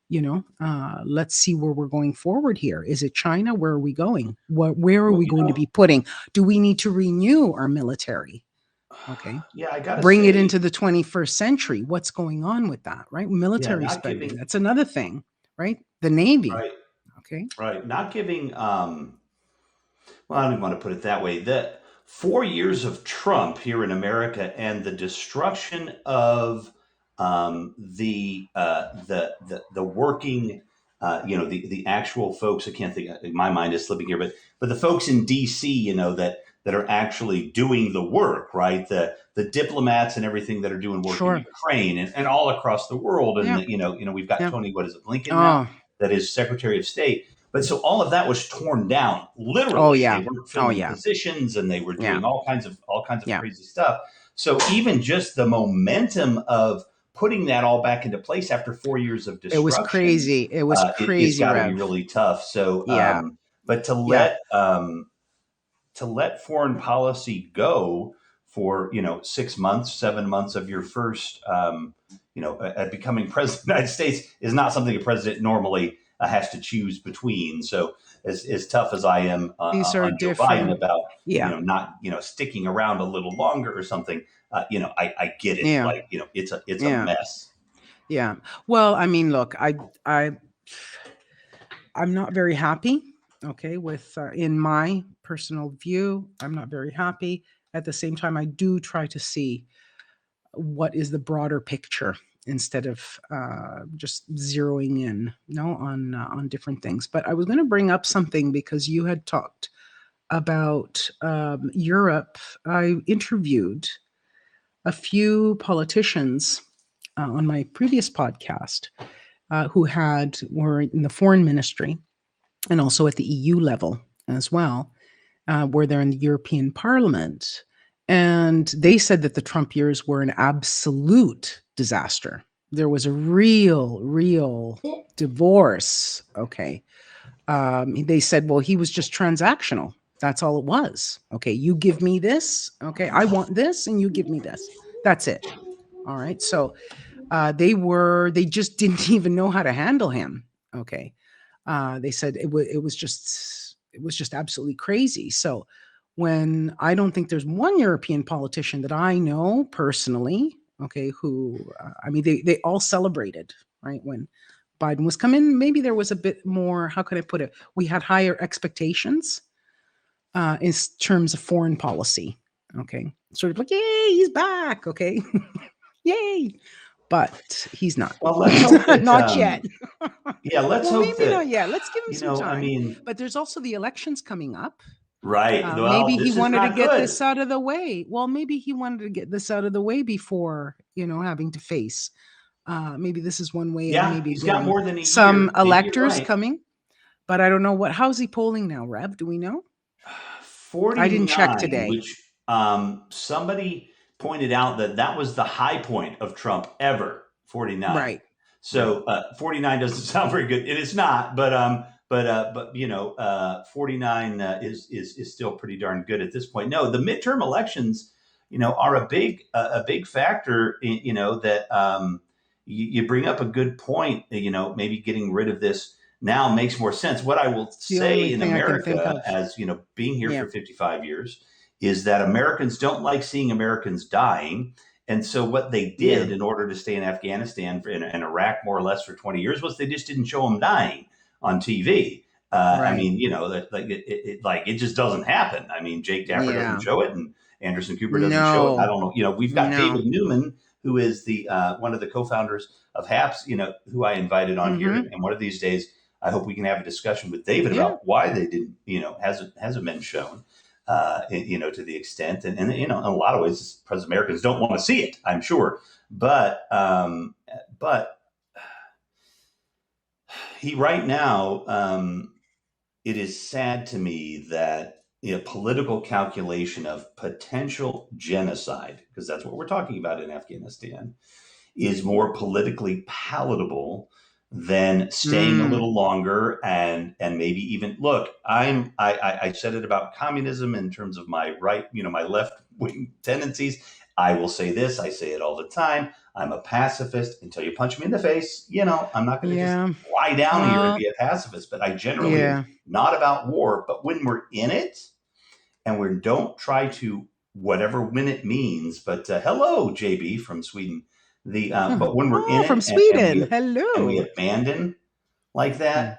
let's see where we're going forward here. Is it China? Where are we going? Where are Well, we going to be putting? Do we need to renew our military? Okay. yeah, I gotta Bring it say, into the 21st century. What's going on with that, right? yeah, Military not spending. giving, That's another thing, right? The Navy. right, Okay. right, not giving. Well, I don't even want to put it that way. The 4 years of Trump here in America and the destruction of the working, the actual folks. I can't think. My mind is slipping here, but the folks in D.C. that are actually doing the work, right? The diplomats and everything that are doing work in Sure. Ukraine and all across the world, and Yeah. we've got Yeah. Tony, what is it, Blinken now, Oh. that is Secretary of State. But so all of that was torn down. Oh Literally, they yeah. weren't Oh filling yeah. positions, and they were Yeah. doing all kinds of Yeah. crazy stuff. So even just the momentum of putting that all back into place after 4 years of It was destruction, crazy. It was it's crazy, got to be Rev. really tough. So, Yeah. but Yeah. To let foreign policy go for 6 months, 7 months of your first becoming president of the United States is not something a president normally has to choose between. So as tough as I am These are on Joe Biden different. about Yeah. not sticking around a little longer or something, I get it. Yeah. Like it's a Yeah. mess. Yeah. Well, I mean, look, I'm not very happy. Okay, with in my personal view, I'm not very happy. At the same time, I do try to see what is the broader picture instead of just zeroing in, on different things. But I was going to bring up something because you had talked about Europe. I interviewed a few politicians on my previous podcast who were in the foreign ministry and also at the EU level as well, where they're in the European Parliament. And they said that the Trump years were an absolute disaster. There was a real divorce. Okay. They said, well, he was just transactional. That's all it was. Okay. You give me this. Okay. I want this and you give me this. That's it. All right. So they just didn't even know how to handle him. Okay. They said it was just absolutely crazy. So when I don't think there's one European politician that I know personally, okay, who I mean they all celebrated, right, when Biden was coming, maybe there was a bit more, how can I put it? We had higher expectations in terms of foreign policy. Okay. Sort of like, yay, he's back. Okay. Yay. But he's not. Well, let's hope that, not yet. Yeah, let's well, hope maybe that, not yet. Let's give him some time. I mean, but there's also the elections coming up. right. Well, Maybe he this is wanted to not get good. this out of the way. Well, maybe he wanted to get this out of the way before, having to face. Maybe this is one way Yeah, of maybe he's got more than a some year. Maybe you're electors right. coming. But I don't know how's he polling now, Rev? Do we know? 49, I didn't check today. which somebody pointed out that was the high point of Trump ever, 49. Right. So 49 doesn't sound very good. It is not, but 49 is still pretty darn good at this point. No, the midterm elections, are a big factor. That you bring up a good point. Maybe getting rid of this now makes more sense. What I will say in America, as being here for 55 years, is that Americans don't like seeing Americans dying. And so what they did in order to stay in Afghanistan and Iraq more or less for 20 years was they just didn't show them dying on TV. Right. I mean, it just doesn't happen. I mean, Jake Tapper doesn't show it, and Anderson Cooper doesn't show it. I don't know. We've got David Newman, who is the one of the co-founders of HAPS, who I invited on here. And one of these days, I hope we can have a discussion with David about why they didn't, hasn't been shown. To the extent, and in a lot of ways, because Americans don't want to see it, I'm sure. But he right now, it is sad to me that political calculation of potential genocide, because that's what we're talking about in Afghanistan, is more politically palatable than staying a little longer and maybe even look. I said it about communism in terms of my right, my left wing tendencies. I will say this. I say it all the time. I'm a pacifist until you punch me in the face. I'm not going to just lie down here and be a pacifist. But I generally am not about war. But when we're in it, and we don't try to whatever win it means. But hello, JB from Sweden. But when we're in it from Sweden, and we abandon like that,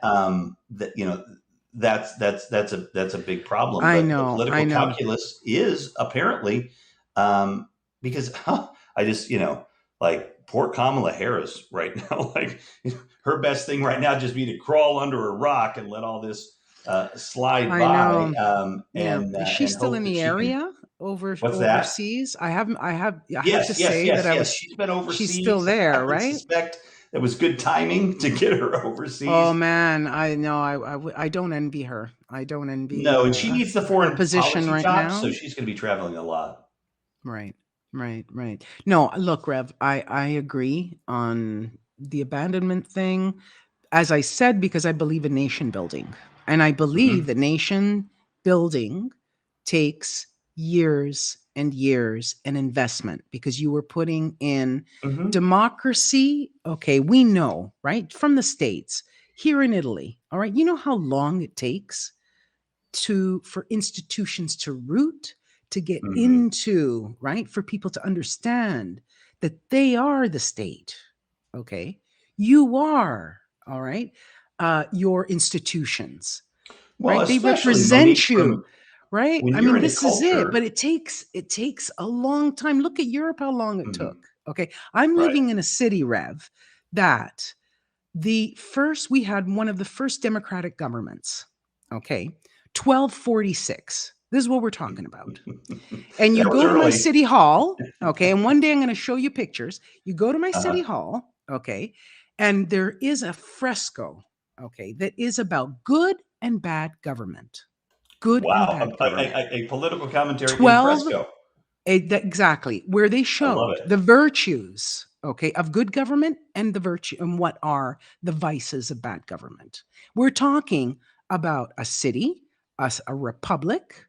that's a big problem. I but know. The political calculus is apparently because I just like poor Kamala Harris right now. Like her best thing right now just be to crawl under a rock and let all this slide by. Is she still in the area? Overseas? That? I have to say that she's been overseas. She's still there, right? I suspect it was good timing to get her overseas. Oh man, I know. I don't envy her. I don't envy. No, and she needs the foreign position right job, now, so she's going to be traveling a lot. Right. No, look, Rev, I agree on the abandonment thing. As I said, because I believe in nation building, and I believe that nation building takes years and years and investment, because you were putting in democracy. Okay, we know, right, from the States, here in Italy, all right, you know how long it takes for institutions to root, to get into, right, for people to understand that they are the state. Okay, you are, all right, your institutions, right, they represent you. Right. I mean, this is it, but it takes a long time. Look at Europe, how long it took. Okay. I'm living in a city, Rev, that we had one of the first democratic governments. Okay. 1246. This is what we're talking about. And you go to my city hall. Okay. And one day I'm going to show you pictures. You go to my city hall. Okay. And there is a fresco. Okay. That is about good and bad government. Good and bad a political commentary in fresco. Exactly, where they showed the virtues, okay, of good government and the virtue and what are the vices of bad government. We're talking about a city, a republic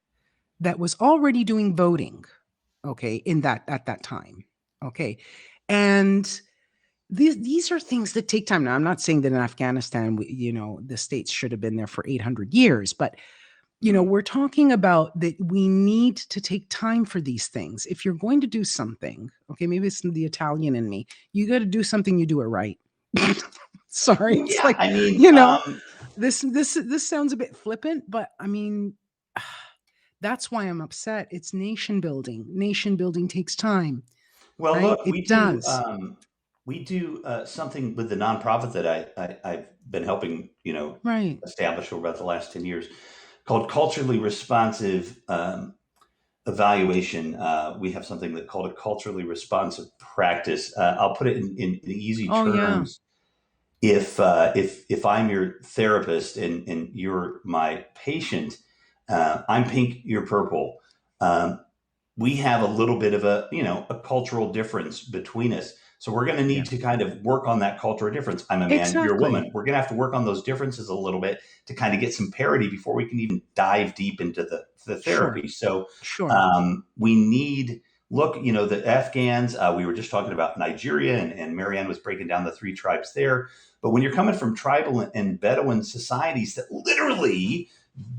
that was already doing voting, okay, at that time, okay, and these are things that take time. Now, I'm not saying that in Afghanistan, the states should have been there for 800 years, but we're talking about that we need to take time for these things. If you're going to do something, okay, maybe it's the Italian in me, you got to do something, you do it right. Sorry, Well, it's yeah, like, I mean, you know, this sounds a bit flippant, but I mean, that's why I'm upset. It's nation building. Nation building takes time, well, right? look, It does. we do something with the nonprofit that I've been helping, Right. establish for about the last 10 years, called Culturally Responsive Evaluation. We have something that called a culturally responsive practice. I'll put it in easy Oh yeah. terms. If I'm your therapist and you're my patient, I'm pink, you're purple. Um, we have a little bit of a cultural difference between us. So we're going to Yeah. need to kind of work on that cultural difference. I'm a man, you're a Exactly. woman. We're going to have to work on those differences a little bit to kind of get some parity before we can even dive deep into the Sure. therapy. So Sure. we need, look, the Afghans, we were just talking about Nigeria, and Marianne was breaking down the 3 tribes there. But when you're coming from tribal and Bedouin societies that literally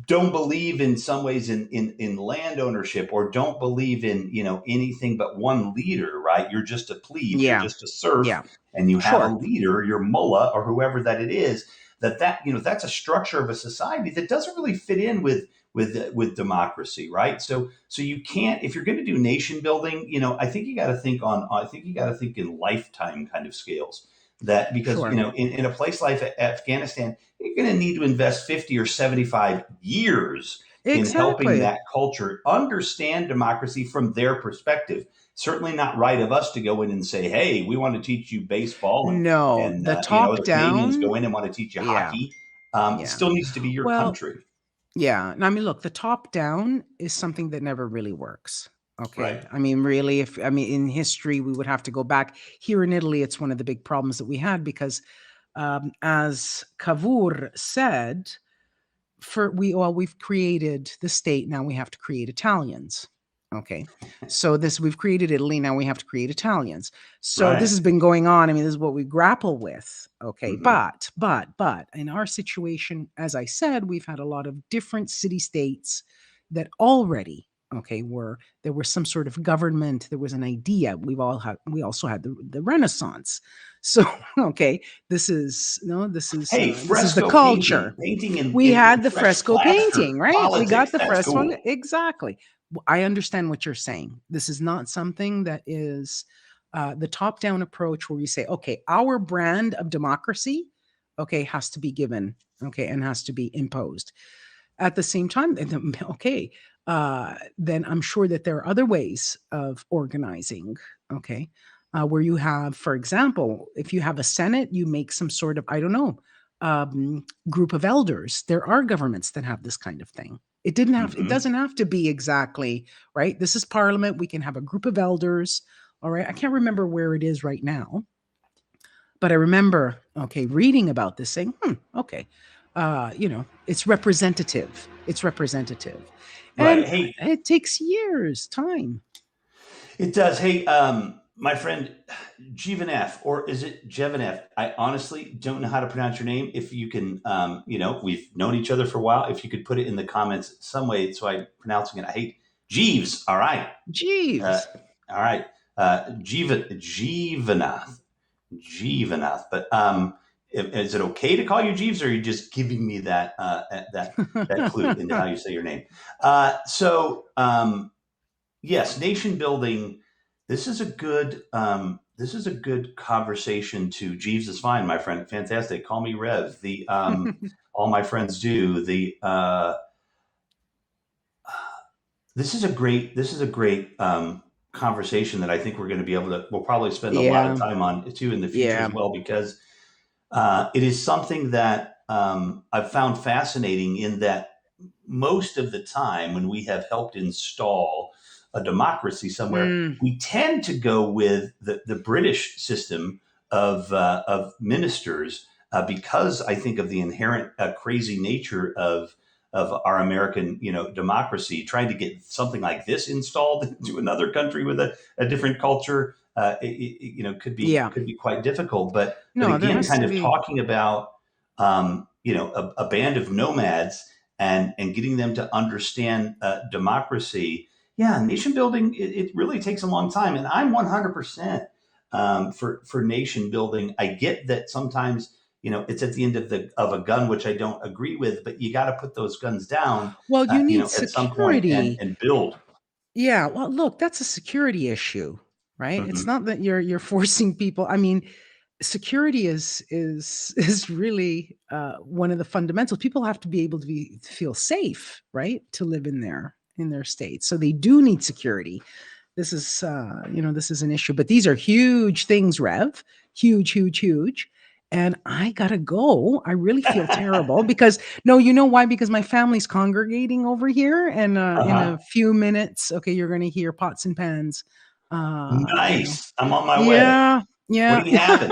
don't believe in some ways in land ownership, or don't believe in anything but one leader, right? You're just a plebe, you're Yeah. just a serf, Yeah. and you have a Sure. leader, your mullah or whoever that it is. That's a structure of a society that doesn't really fit in with democracy, right? So you can't, if you're going to do nation building, I think you got to think in lifetime kind of scales. That because Sure. in a place like Afghanistan, you're going to need to invest 50 or 75 years in helping Exactly. that culture understand democracy from their perspective. Certainly not right of us to go in and say, "Hey, we want to teach you baseball," No, and the top the Canadians down. go in and want to teach you Yeah. hockey. It Yeah. still needs to be your Well, country, yeah. And I mean, look, the top down is something that never really works. Okay. right? I mean, really, in history, we would have to go back. Here in Italy, it's one of the big problems that we had because, as Cavour said, we've created the state, now we have to create Italians. Okay. So we've created Italy, now we have to create Italians. So this Right. has been going on. I mean, this is what we grapple with. Okay. Hmm. But in our situation, as I said, we've had a lot of different city states that already, okay, there was some sort of government, there was an idea. We also had the Renaissance. So okay, this is Hey, the fresco culture. painting We in had the fresh fresco plaster, painting, right? We got politics. the That's fresco. cool. Exactly. I understand what you're saying. This is not something that is the top down approach where we say, okay, our brand of democracy, okay, has to be given, okay, and has to be imposed. At the same time, okay, then I'm sure that there are other ways of organizing, okay, where you have, for example, if you have a Senate, you make some sort of, I don't know, group of elders. There are governments that have this kind of thing. It Hmm. doesn't have to be exactly right. This is Parliament. We can have a group of elders. All right. I can't remember where it is right now, but I remember, okay, reading about this saying, okay, it's representative. It's representative. Right. And Hey, it takes years, time. it does. Hey, my friend Jivanev, or is it Jevanev? I honestly don't know how to pronounce your name. If you can, we've known each other for a while. If you could put it in the comments some way so I'm pronouncing it. I hate Jeeves. All right. Uh, Jeeves. all right. Jivanath. Jivanath. But is it okay to call you Jeeves, or are you just giving me that clue into how you say your name? Yes, nation building. This is a good conversation to Jeeves is fine, my friend. Fantastic. Call me Rev. The all my friends do. This is a great conversation that I think we'll probably spend a lot of Yeah. time on too in the future Yeah. as well, because it is something that I've found fascinating, in that most of the time when we have helped install a democracy somewhere, Mm, we tend to go with the British system of ministers, because I think of the inherent crazy nature of our American, democracy. Trying to get something like this installed into another country with a different culture, yeah. could be quite difficult. But No, there again, has kind to of be. talking about a band of nomads, and getting them to understand democracy. Yeah, nation building, it really takes a long time, and I'm 100% for nation building. I get that sometimes it's at the end of a gun, which I don't agree with, but you got to put those guns down, Well, you need at some point security. and build. Yeah, well, look, that's a security issue, right? It's not that you're forcing people. I mean, security is really one of the fundamentals. People have to be able to feel safe, right, to live in their state. So they do need security. This is this is an issue, but these are huge things, Rev. Huge, huge, huge. And I gotta go. I really feel terrible because you know why? Because my family's congregating over here, and in a few minutes, okay, you're gonna hear pots and pans. Nice. I'm on my way. Yeah. What are you having?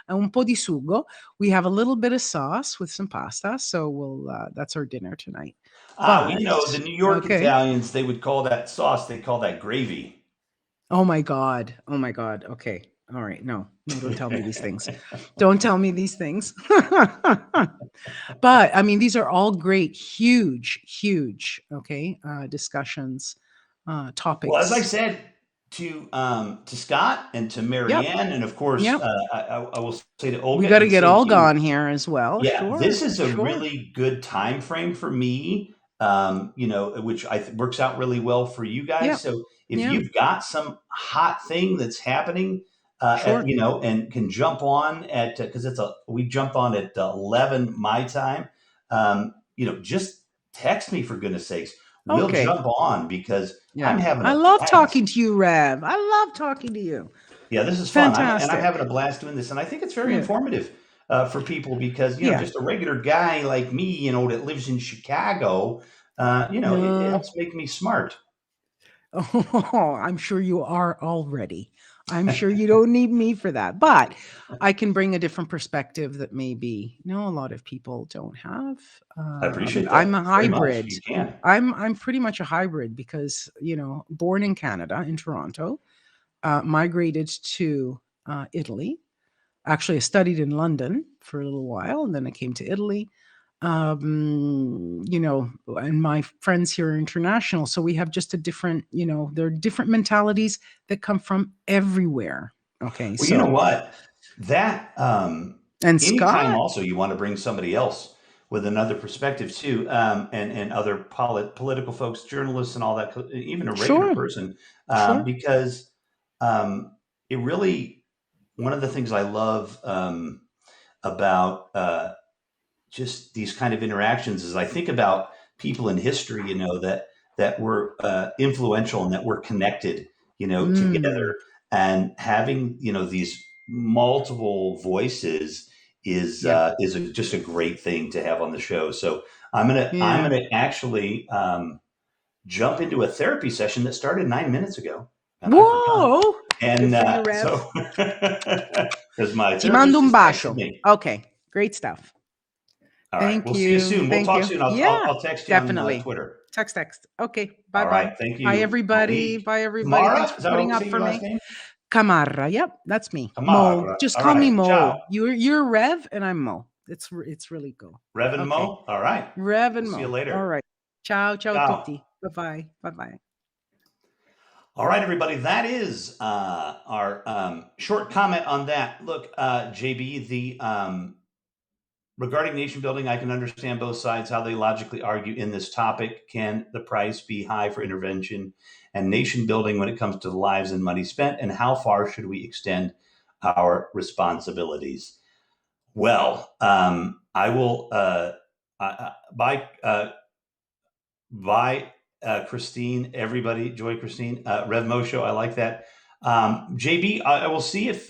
Un po' di sugo. We have a little bit of sauce with some pasta, so that's our dinner tonight. The New York Italians, they would call that sauce, they call that gravy. Oh my God. Okay. All right. No, don't tell me these things. Don't tell me these things. But I mean, these are all great, huge, discussions, topics. Well, as I said to Scott and to Marianne, and of course, I will say to Olga, we got to get Olga on here as well. Yeah, sure, this is a really good time frame for me. Which works out really well for you guys. Yep. So if you've got some hot thing that's happening, and can jump on at, because we jump on at 11 my time, just text me, for goodness sakes. We'll jump on because I'm having I love talking to you, Rev. I love talking to you. Yeah, this is fun. And I'm having a blast doing this. And I think it's very informative for people because, just a regular guy like me, that lives in Chicago, it helps make me smart. Oh, I'm sure you are already. I'm sure you don't need me for that, but I can bring a different perspective that maybe a lot of people don't have. I appreciate that. I'm a hybrid. I'm pretty much a hybrid because, born in Canada, in Toronto, migrated to Italy. Actually, I studied in London for a little while, and then I came to Italy. And my friends here are international. So we have just a different, there are different mentalities that come from everywhere. Okay. Well, you know what? That, and anytime Scott, also you want to bring somebody else with another perspective too, and other political folks, journalists and all that, even a regular person, because it really, one of the things I love about just these kind of interactions is I think about people in history, that were influential and that were connected, together, and having, these multiple voices is just a great thing to have on the show. So I'm gonna actually jump into a therapy session that started 9 minutes ago. Whoa! And so because my Ti mando un bacio. Okay, great stuff. All right. We'll see you soon. We'll talk soon. I'll text you on Twitter. Text. Okay. Bye. All right. Thank you. Bye, everybody. Monique. Bye, everybody. Mara? Thanks for putting up for me. Camarra. Yep, that's me. Camarra. Mo. Just All call me right. Mo. Ciao. You're Rev and I'm Mo. It's really cool. Rev and Mo? All right. Rev and Mo. See you later. All right. Ciao tutti. Bye-bye. Bye-bye. All right, everybody. That is our short comment on that. Look, JB, regarding nation building, I can understand both sides, how they logically argue in this topic. Can the price be high for intervention and nation building when it comes to the lives and money spent? And how far should we extend our responsibilities? Well, I will, bye, Christine, everybody, Joy Christine, Rev Mo Show, I like that. JB, I will see if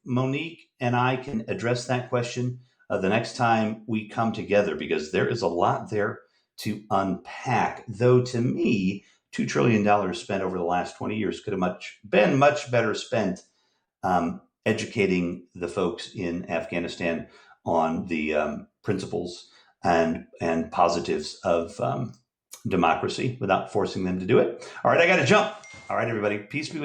Monique and I can address that question the next time we come together, because there is a lot there to unpack. Though to me, $2 trillion spent over the last 20 years could have been much better spent educating the folks in Afghanistan on the principles and positives of democracy without forcing them to do it. All right, I got to jump. All right, everybody, peace be with you.